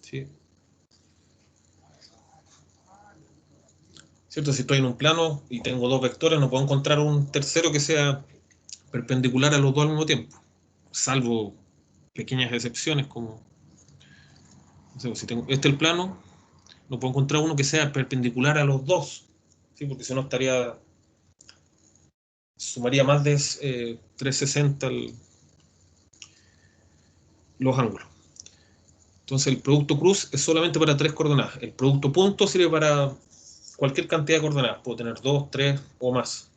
¿Sí? ¿Cierto? Si estoy en un plano y tengo 2 vectores, no puedo encontrar un tercero que sea perpendicular a los dos al mismo tiempo, salvo pequeñas excepciones como, no sé, si tengo este el plano, no puedo encontrar uno que sea perpendicular a los dos, ¿sí? Porque si no sumaría más de 360 los ángulos. Entonces el producto cruz es solamente para 3 coordenadas. El producto punto sirve para cualquier cantidad de coordenadas. Puedo tener 2, 3 o más.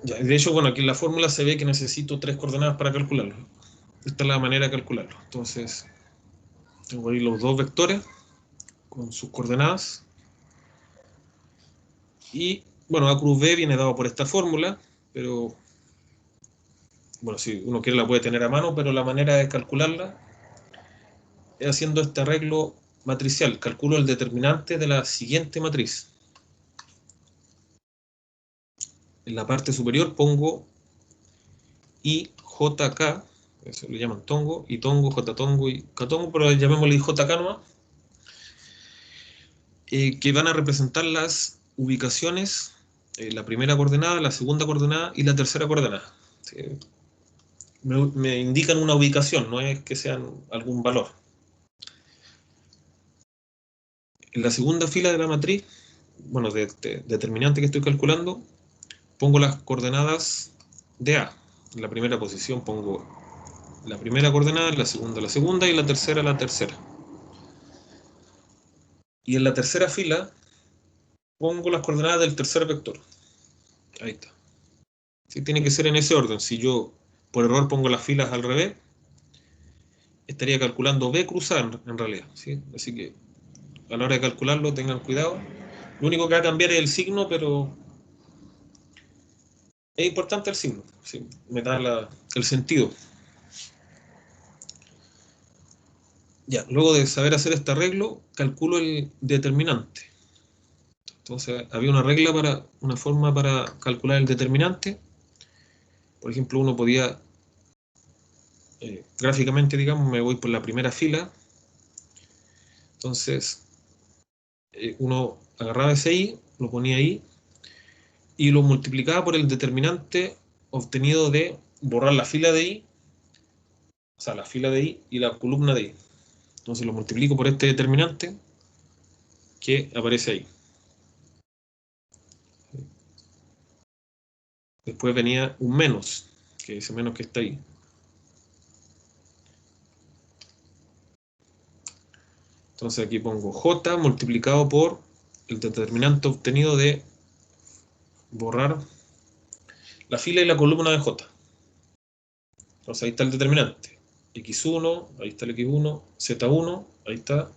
Ya, de hecho, bueno, aquí en la fórmula se ve que necesito 3 coordenadas para calcularlo. Esta es la manera de calcularlo. Entonces, tengo ahí los dos vectores con sus coordenadas. Y, bueno, A cruz B viene dado por esta fórmula, pero, bueno, si uno quiere la puede tener a mano, pero la manera de calcularla es haciendo este arreglo matricial. Calculo el determinante de la siguiente matriz. En la parte superior pongo IJK, eso le llaman tongo, y tongo, J tongo y K tongo, pero llamémosle IJK nomás, que van a representar las ubicaciones, la primera coordenada, la segunda coordenada y la tercera coordenada. ¿Sí? Me indican una ubicación, no es que sean algún valor. En la segunda fila de la matriz, bueno, de determinante que estoy calculando, pongo las coordenadas de A. En la primera posición pongo la primera coordenada, la segunda y la tercera la tercera. Y en la tercera fila pongo las coordenadas del tercer vector. Ahí está. ¿Sí? Tiene que ser en ese orden. Si yo por error pongo las filas al revés, estaría calculando B cruzada en realidad. ¿Sí? Así que a la hora de calcularlo tengan cuidado. Lo único que va a cambiar es el signo, pero es importante el signo. ¿Sí? Me da el sentido. Ya, luego de saber hacer este arreglo, calculo el determinante. Entonces, había una forma para calcular el determinante. Por ejemplo, uno podía, gráficamente, digamos, me voy por la primera fila. Entonces, uno agarraba ese i, lo ponía ahí, y lo multiplicaba por el determinante obtenido de borrar la fila de i, o sea, la fila de i y la columna de i. Entonces lo multiplico por este determinante que aparece ahí. Después venía un menos, que ese menos que está ahí. Entonces aquí pongo j multiplicado por el determinante obtenido de borrar la fila y la columna de j. Entonces ahí está el determinante. x1, ahí está el x1, z1, ahí está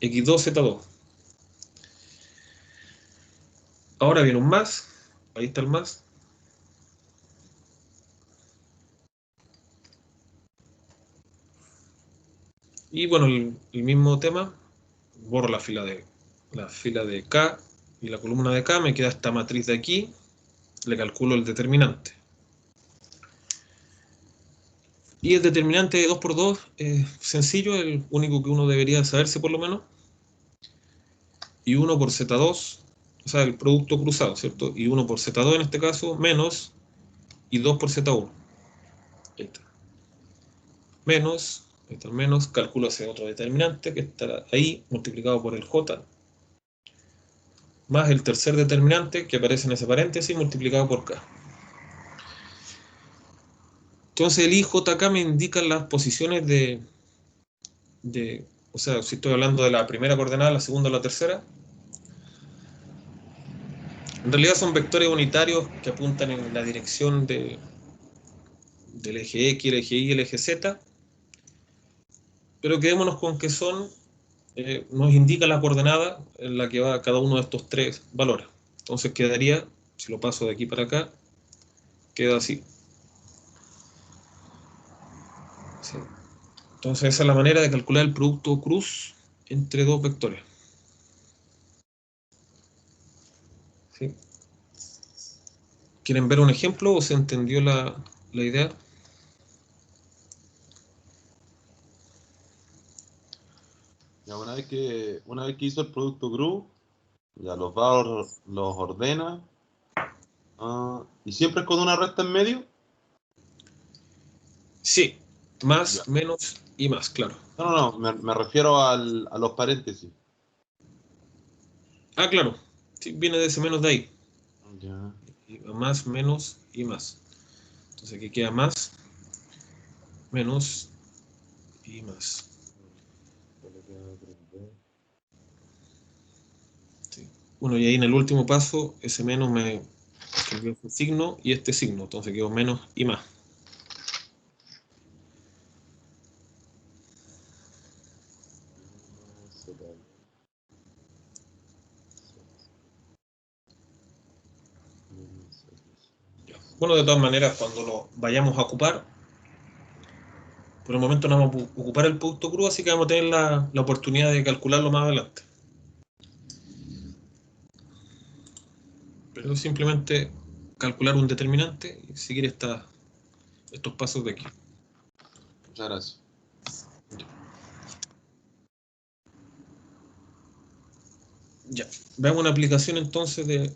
x2, z2. Ahora viene un más, ahí está el más. Y bueno, el mismo tema, borro la fila de K y la columna de K, me queda esta matriz de aquí, le calculo el determinante. Y el determinante de 2 por 2 es sencillo, el único que uno debería saberse por lo menos. Y 1 por Z2, o sea, el producto cruzado, ¿cierto? Y 1 por Z2 en este caso, menos, y 2 por Z1. Ahí está. Menos, ahí está el menos, calculo ese otro determinante que estará ahí, multiplicado por el J. más el tercer determinante que aparece en ese paréntesis multiplicado por k. Entonces el IJK me indica las posiciones o sea, si estoy hablando de la primera coordenada, la segunda o la tercera, en realidad son vectores unitarios que apuntan en la dirección del eje X, el eje Y y el eje Z, pero quedémonos con que nos indica la coordenada en la que va cada uno de estos tres valores. Entonces quedaría, si lo paso de aquí para acá, queda así. ¿Sí? Entonces esa es la manera de calcular el producto cruz entre dos vectores. ¿Sí? ¿Quieren ver un ejemplo o se entendió la idea? Ya una vez que hizo el producto GRU, ya los ordena. ¿Y siempre es con una recta en medio? Sí, Ya. más, menos y más, claro. No, me refiero a los paréntesis. Ah, claro, sí, viene de ese menos de ahí. Ya. Y más, menos y más. Entonces aquí queda más, menos y más. Sí. Bueno, y ahí en el último paso, ese menos me cambió su signo y este signo. Entonces quedó menos y más. Bueno, de todas maneras, cuando lo vayamos a ocupar, por el momento no vamos a ocupar el producto crudo, así que vamos a tener la oportunidad de calcularlo más adelante. Pero simplemente calcular un determinante y seguir estos pasos de aquí. Muchas gracias. Ya, veamos una aplicación entonces de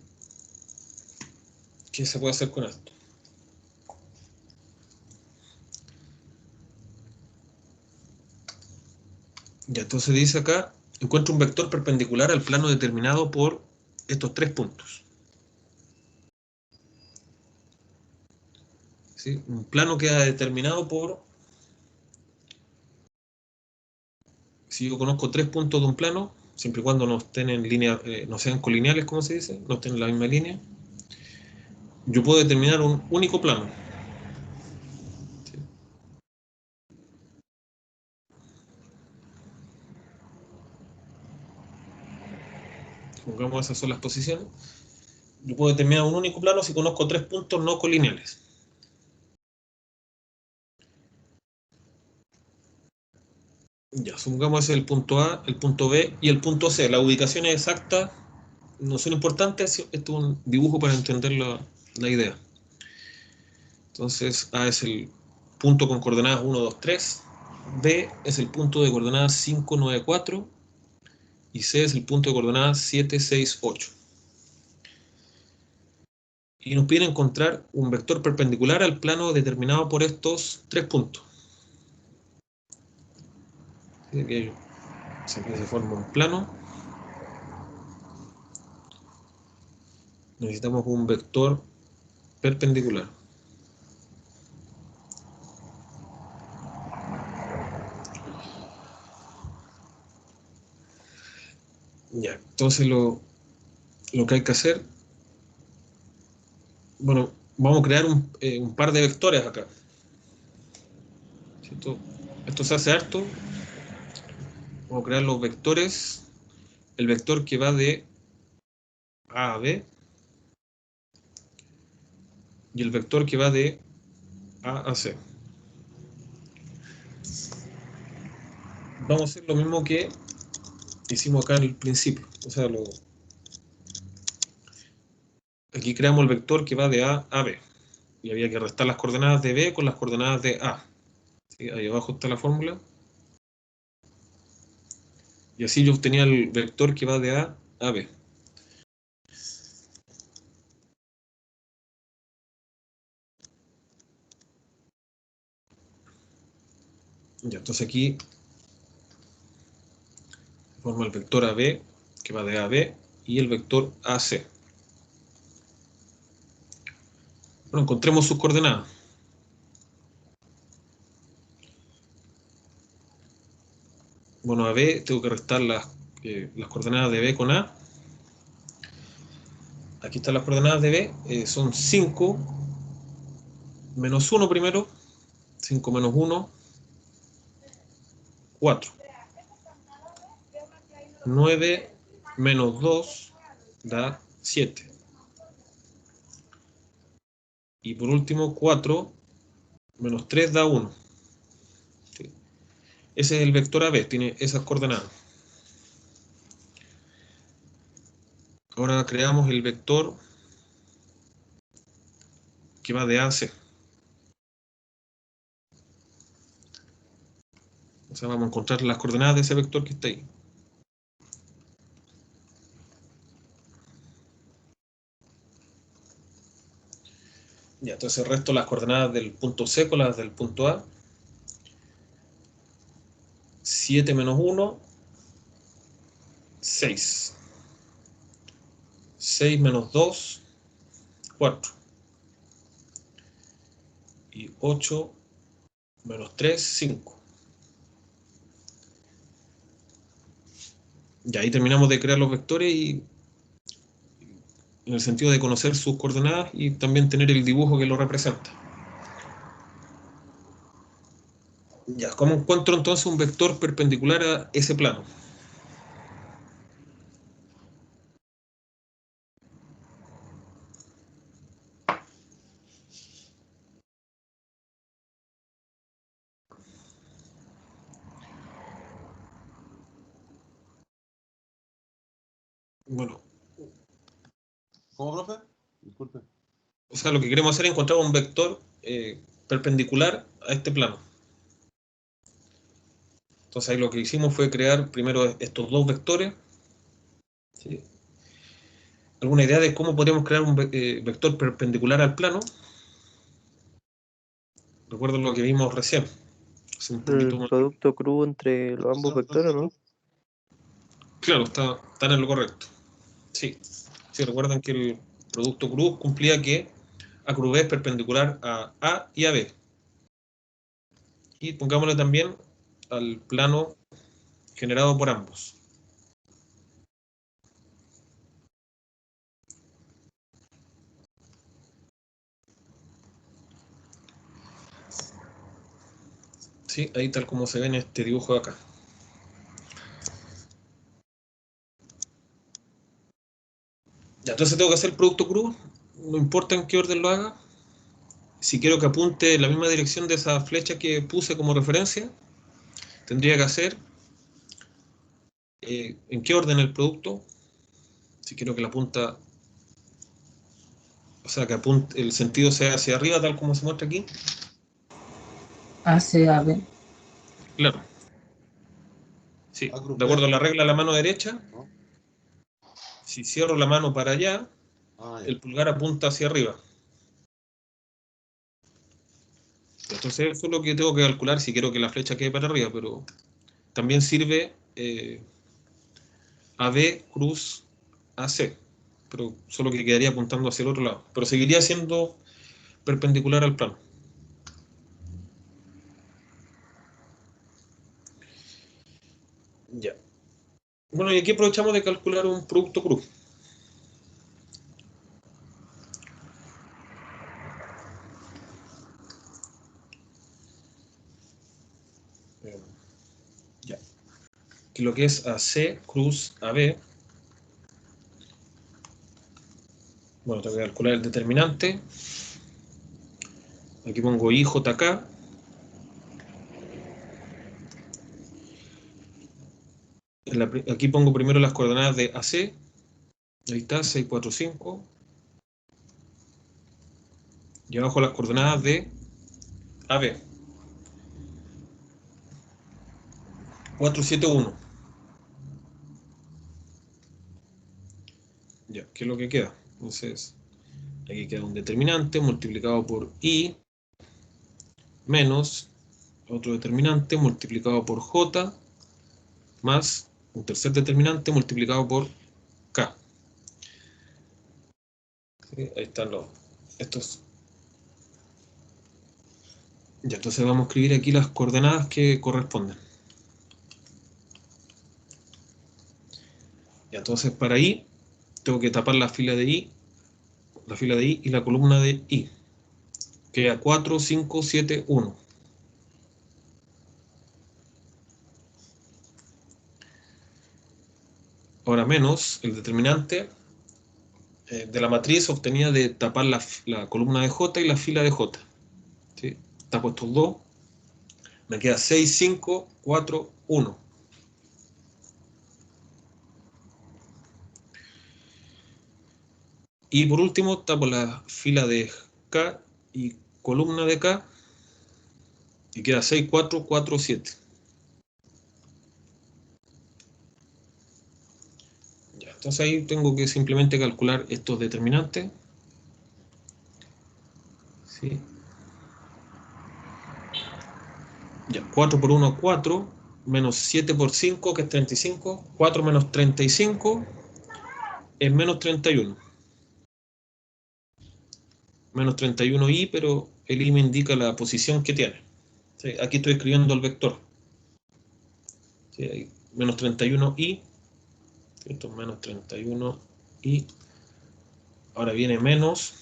qué se puede hacer con esto. Ya, entonces dice acá, encuentra un vector perpendicular al plano determinado por estos tres puntos. ¿Sí? Un plano queda determinado por, si yo conozco tres puntos de un plano, siempre y cuando no estén en línea, no sean colineales, como se dice, no estén en la misma línea, yo puedo determinar un único plano. ¿Sí? Pongamos esas son las posiciones. Yo puedo determinar un único plano si conozco tres puntos no colineales. Ya, supongamos ese es el punto A, el punto B y el punto C. Las ubicaciones exactas no son importantes, esto es un dibujo para entender la idea. Entonces, A es el punto con coordenadas 1, 2, 3, B es el punto de coordenadas 5, 9, 4 y C es el punto de coordenadas 7, 6, 8. Y nos piden encontrar un vector perpendicular al plano determinado por estos tres puntos. Aquí se forma un plano. Necesitamos un vector perpendicular. Ya, entonces lo que hay que hacer, bueno, vamos a crear un par de vectores acá. ¿Cierto? Esto se hace harto. Vamos a crear los vectores. El vector que va de A a B y el vector que va de A a C. Vamos a hacer lo mismo que hicimos acá en el principio. O sea, aquí creamos el vector que va de A a B. Y había que restar las coordenadas de B con las coordenadas de A. ¿Sí? Ahí abajo está la fórmula. Y así yo obtenía el vector que va de A a B. Ya, entonces aquí forma el vector AB que va de A a B y el vector AC. Bueno, encontremos sus coordenadas. Bueno, a B tengo que restar las coordenadas de B con A. Aquí están las coordenadas de B. Son 5 menos 1 primero. 5 menos 1, 4. 9 menos 2 da 7. Y por último, 4 menos 3 da 1. ¿Sí? Ese es el vector AB, tiene esas coordenadas. Ahora creamos el vector que va de A a C. O sea, vamos a encontrar las coordenadas de ese vector que está ahí. Ya, entonces resto las coordenadas del punto C con las del punto A. 7 menos 1, 6. 6 menos 2, 4. Y 8 menos 3, 5. Ya ahí terminamos de crear los vectores y en el sentido de conocer sus coordenadas y también tener el dibujo que lo representa. Ya, ¿cómo encuentro entonces un vector perpendicular a ese plano? Bueno, ¿Cómo, profe? Disculpe. o sea, lo que queremos hacer es encontrar un vector perpendicular a este plano. Entonces ahí lo que hicimos fue crear primero estos dos vectores. ¿Sí? ¿Alguna idea de cómo podríamos crear un vector perpendicular al plano? Recuerden lo que vimos recién. Hace un poquito El más. producto crudo entre los ambos vectores, ¿no? Claro, están en lo correcto. Sí. Sí, recuerdan que el producto cruz cumplía que A cruz B es perpendicular a A y a B. Y pongámosle también al plano generado por ambos. Sí, ahí tal como se ve en este dibujo de acá. Ya, entonces tengo que hacer el producto cruz, no importa en qué orden lo haga. Si quiero que apunte en la misma dirección de esa flecha que puse como referencia, tendría que hacer en qué orden el producto. Si quiero que la punta, o sea, que apunte, el sentido sea hacia arriba, tal como se muestra aquí. ACAB. Claro, sí, A cruz de B. acuerdo a la regla de la mano derecha, ¿No? si cierro la mano para allá, Ah, ya. el pulgar apunta hacia arriba. Entonces eso es lo que tengo que calcular si quiero que la flecha quede para arriba, pero también sirve AB cruz AC, pero solo que quedaría apuntando hacia el otro lado, pero seguiría siendo perpendicular al plano. Ya. Bueno, y aquí aprovechamos de calcular un producto cruz. Ya. Que lo que es AC cruz AB, bueno, tengo que calcular el determinante. Aquí pongo IJK. Aquí pongo primero las coordenadas de AC. Ahí está, 645. Y abajo las coordenadas de AB. 471. Ya, ¿qué es lo que queda? Entonces, aquí queda un determinante multiplicado por I menos otro determinante multiplicado por J más un tercer determinante multiplicado por K. ¿Sí? Ahí están estos. Ya, entonces vamos a escribir aquí las coordenadas que corresponden. Ya, entonces para I tengo que tapar la fila de I y la columna de I. Queda 4, 5, 7, 1. Ahora menos el determinante de la matriz obtenida de tapar la columna de J y la fila de J. ¿Sí? Tapo estos dos. Me queda 6, 5, 4, 1. Y por último tapo la fila de K y columna de K. Y queda 6, 4, 4, 7. Ya, entonces ahí tengo que simplemente calcular estos determinantes. ¿Sí? Ya, 4 por 1, 4, menos 7 por 5, que es 35, 4 menos 35 es menos 31. Menos 31i, pero el i me indica la posición que tiene. ¿Sí? Aquí estoy escribiendo el vector. ¿Sí? Ahí, menos 31i, esto es menos 31i. Ahora viene menos,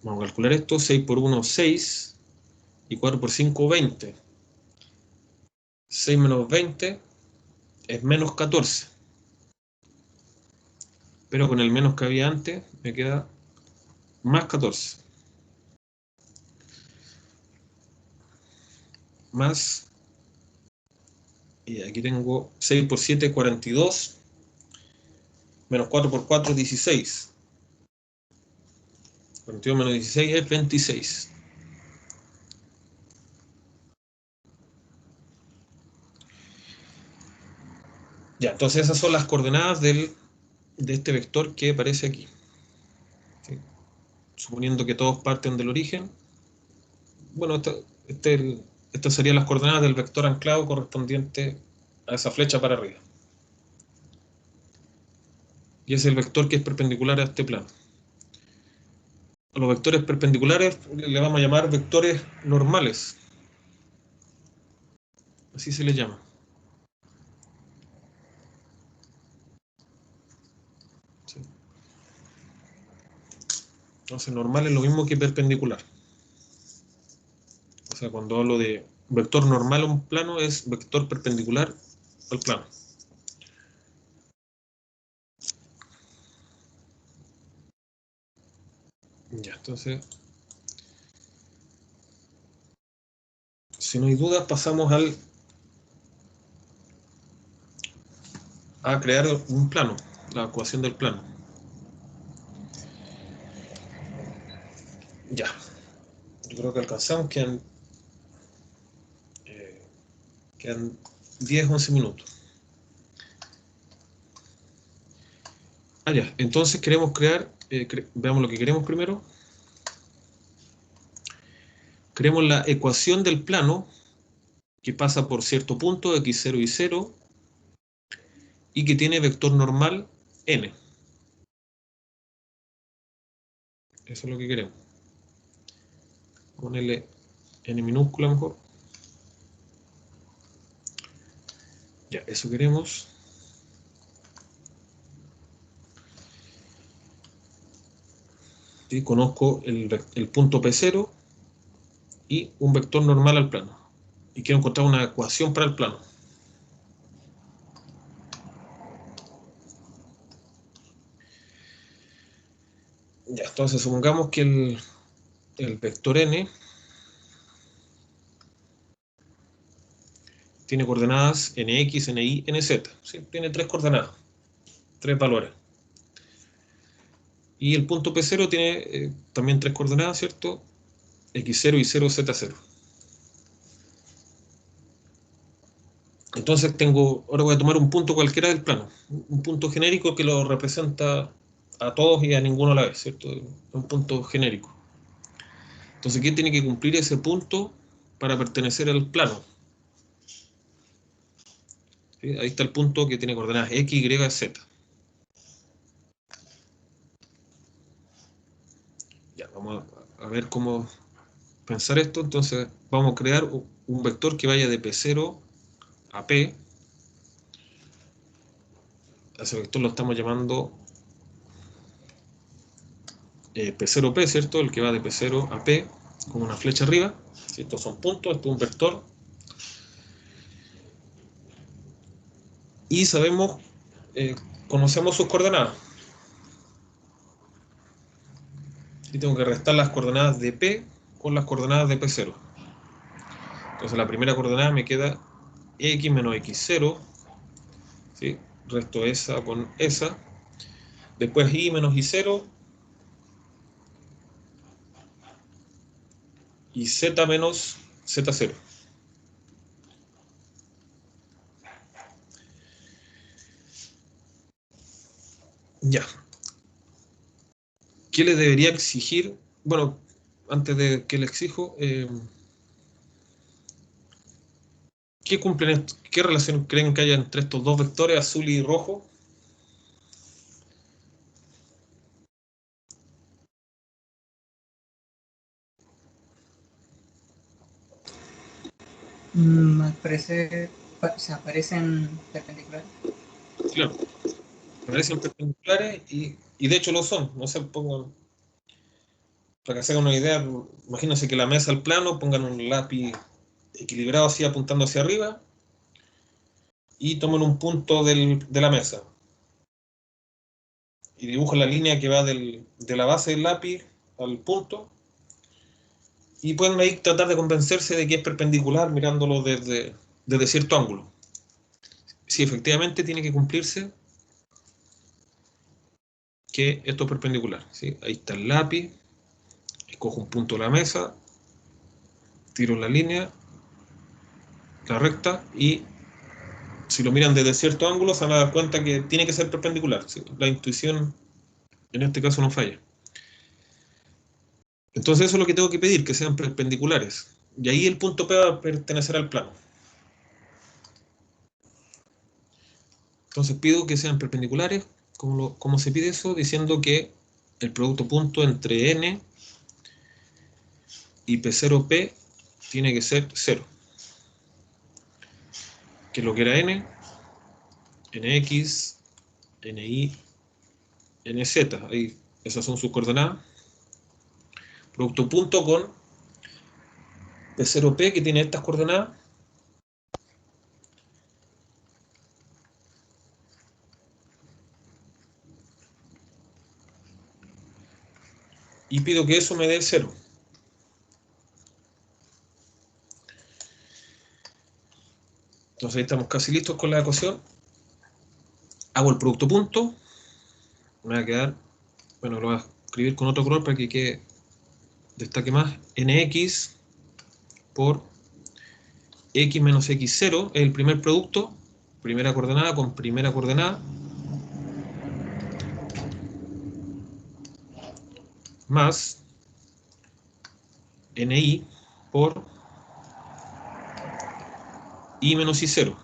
vamos a calcular esto, 6 por 1, 6, y 4 por 5, 20. 6 menos 20 es menos 14. Pero con el menos que había antes, me queda más 14. Más, y aquí tengo 6 por 7, 42. Menos 4 por 4, 16. 42 menos 16 es 26. Ya, entonces esas son las coordenadas de este vector que aparece aquí. ¿Sí? Suponiendo que todos parten del origen. Bueno, estas serían las coordenadas del vector anclado correspondiente a esa flecha para arriba. Y es el vector que es perpendicular a este plano. A los vectores perpendiculares le vamos a llamar vectores normales. Así se les llama. ¿Sí? Entonces, normal es lo mismo que perpendicular. O sea, cuando hablo de vector normal a un plano, es vector perpendicular al plano. Ya, entonces, si no hay dudas, pasamos a crear un plano, la ecuación del plano. Ya, yo creo que alcanzamos, quedan 10, 11 minutos. Ya, entonces queremos crear, veamos lo que queremos primero. Creemos la ecuación del plano que pasa por cierto punto, x0 y 0, y que tiene vector normal n. Eso es lo que queremos. Ponerle n minúscula mejor. Ya, eso queremos. ¿Sí? Conozco el punto P0 y un vector normal al plano. Y quiero encontrar una ecuación para el plano. Ya, entonces supongamos que el vector n tiene coordenadas nx, ny, nz. ¿Sí? Tiene tres coordenadas, tres valores. Y el punto P0 tiene también tres coordenadas, ¿cierto? X0 y 0, Z0. Entonces ahora voy a tomar un punto cualquiera del plano, un punto genérico que lo representa a todos y a ninguno a la vez, ¿cierto? Un punto genérico. Entonces, ¿qué tiene que cumplir ese punto para pertenecer al plano? ¿Sí? Ahí está el punto que tiene coordenadas X, Y, Z. ver cómo pensar esto. Entonces vamos a crear un vector que vaya de P0 a P. A ese vector lo estamos llamando P0P, ¿cierto? El que va de P0 a P con una flecha arriba. ¿Sí? Estos son puntos, esto es un vector. Y sabemos, conocemos sus coordenadas. Y tengo que restar las coordenadas de P con las coordenadas de P0. Entonces la primera coordenada me queda X menos X0. ¿Sí? Resto esa con esa. Después Y menos Y0. Y Z menos Z0. Ya. ¿Qué le debería exigir? Bueno, antes de que le exijo, ¿qué relación creen que haya entre estos dos vectores, azul y rojo? Parece, se aparecen perpendiculares. Claro, parecen perpendiculares y de hecho lo son. No sé, pongan, para que se hagan una idea, imagínense que la mesa al plano, pongan un lápiz equilibrado así apuntando hacia arriba y tomen un punto de la mesa y dibujan la línea que va de la base del lápiz al punto y pueden ahí tratar de convencerse de que es perpendicular mirándolo desde cierto ángulo. Sí, efectivamente tiene que cumplirse que esto es perpendicular. ¿Sí? Ahí está el lápiz, escojo un punto de la mesa, tiro la línea, la recta, y si lo miran desde cierto ángulo se van a dar cuenta que tiene que ser perpendicular. ¿Sí? La intuición en este caso no falla. Entonces eso es lo que tengo que pedir, que sean perpendiculares. Y ahí el punto P va a pertenecer al plano. Entonces pido que sean perpendiculares. ¿Cómo se pide eso? Diciendo que el producto punto entre N y P0P tiene que ser 0. Que lo que era N, NX, NY, NZ. Ahí, esas son sus coordenadas. Producto punto con P0P que tiene estas coordenadas. Y pido que eso me dé 0. Entonces ahí estamos casi listos con la ecuación. Hago el producto punto. Me va a quedar, bueno, lo voy a escribir con otro color para que destaque más. NX por X menos X0 es el primer producto. Primera coordenada con primera coordenada. Más NI por Y menos Y0.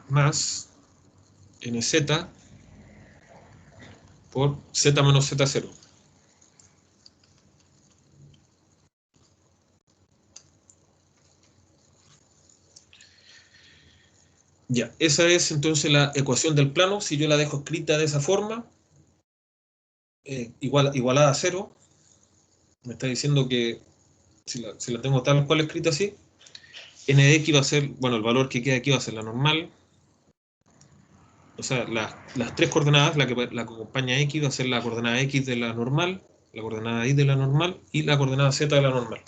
Más NZ por Z menos Z0. Ya, esa es entonces la ecuación del plano. Si yo la dejo escrita de esa forma, igualada a 0, me está diciendo que si la tengo tal cual escrita así, n de x va a ser, bueno, el valor que queda aquí va a ser la normal. O sea, las tres coordenadas, la que acompaña a x va a ser la coordenada x de la normal, la coordenada y de la normal y la coordenada z de la normal.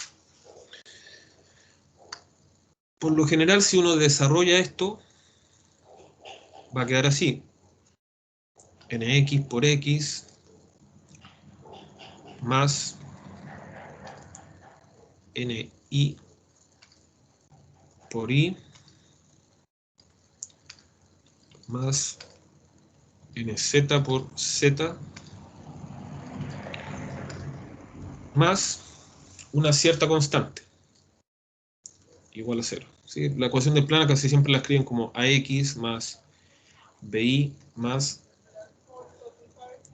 Por lo general, si uno desarrolla esto, va a quedar así. Nx por x más ni por y más nz por z más una cierta constante igual a 0. ¿Sí? La ecuación del plano casi siempre la escriben como ax más bi más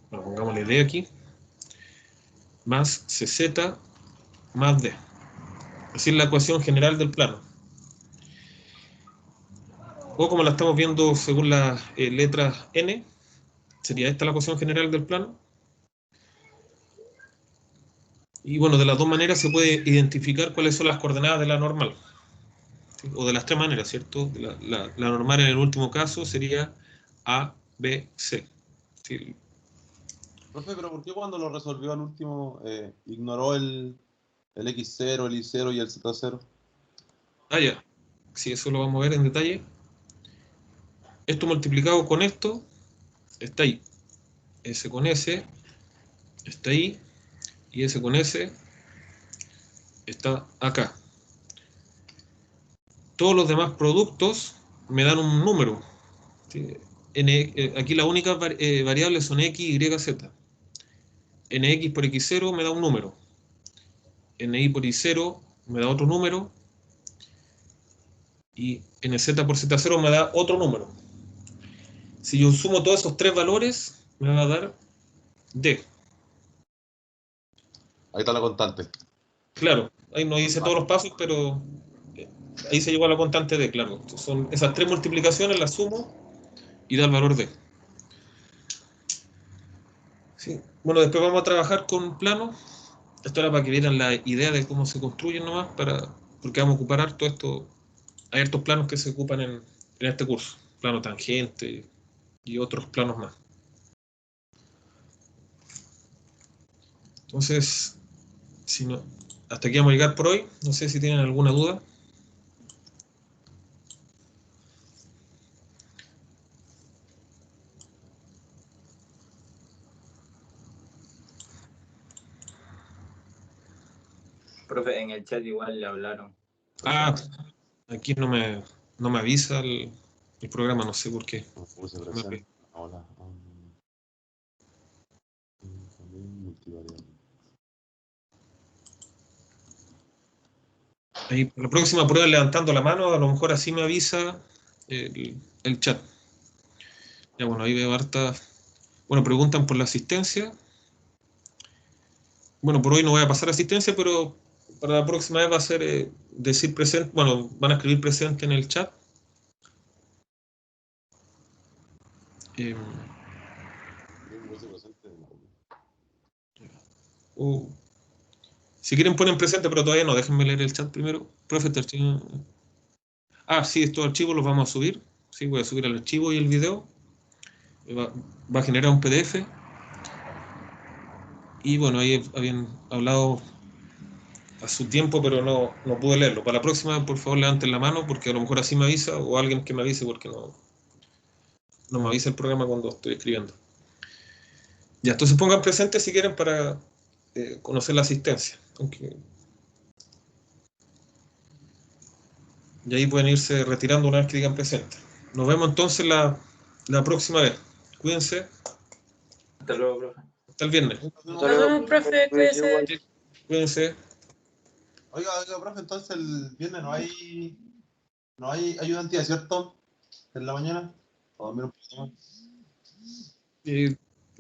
bueno, pongámosle D aquí, más CZ más D. Así es la ecuación general del plano. O como la estamos viendo según las letras N, sería esta la ecuación general del plano. Y bueno, de las dos maneras se puede identificar cuáles son las coordenadas de la normal. ¿Sí? O de las tres maneras, ¿cierto? La normal en el último caso sería A, B, C. ¿Sí? Profe, pero ¿por qué cuando lo resolvió al último ignoró el X0, el Y0 y el Z0? Ah, ya. Sí, eso lo vamos a ver en detalle. Esto multiplicado con esto está ahí. S con S está ahí. Y S con S está acá. Todos los demás productos me dan un número. ¿Sí? Aquí las únicas variables son X, Y, Z. NX por X0 me da un número. NY por Y0 me da otro número. Y NZ por Z0 me da otro número. Si yo sumo todos esos tres valores, me va a dar D. Ahí está la constante. Claro, ahí no hice todos los pasos, pero ahí se llegó a la constante D, claro. Entonces son esas tres multiplicaciones, las sumo y da el valor D. Sí. Bueno, después vamos a trabajar con planos. Esto era para que vieran la idea de cómo se construyen nomás, porque vamos a ocupar harto esto. Hay hartos planos que se ocupan en este curso. Plano tangente y otros planos más. Entonces, si no, hasta aquí vamos a llegar por hoy. No sé si tienen alguna duda. Profe, en el chat igual le hablaron. Ah, aquí no me avisa el programa, no sé por qué. Se presenta. Hola. Multivariable. Ahí, la próxima prueba levantando la mano, a lo mejor así me avisa el chat. Ya bueno, ahí veo harta. Bueno, preguntan por la asistencia. Bueno, por hoy no voy a pasar asistencia, pero para la próxima vez va a ser decir presente. Bueno, van a escribir presente en el chat. Eh, o, si quieren ponen presente, pero todavía no, déjenme leer el chat primero. Profe, este archivo. Ah, sí, estos archivos los vamos a subir. Sí, voy a subir el archivo y el video. Va a generar un PDF. Y bueno, ahí habían hablado a su tiempo, pero no pude leerlo. Para la próxima, por favor, levanten la mano, porque a lo mejor así me avisa, o alguien que me avise, porque no me avisa el programa cuando estoy escribiendo. Ya, entonces pongan presente si quieren para conocer la asistencia. Aunque... Y ahí pueden irse retirando una vez que digan presente. Nos vemos entonces la próxima vez. Cuídense. Hasta luego, profe. Hasta el viernes. Nos vemos, profe, cuídese. Cuídense. Oiga, profe, entonces el viernes no hay ayudantía, ¿cierto? En la mañana. ¿O dormir un poquito más?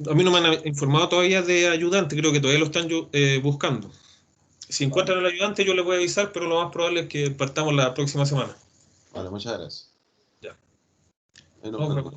A mí no me han informado todavía de ayudante, creo que todavía lo están buscando. Si encuentran al ayudante yo les voy a avisar, pero lo más probable es que partamos la próxima semana. Vale, muchas gracias. Ya. Ahí nos No, vemos.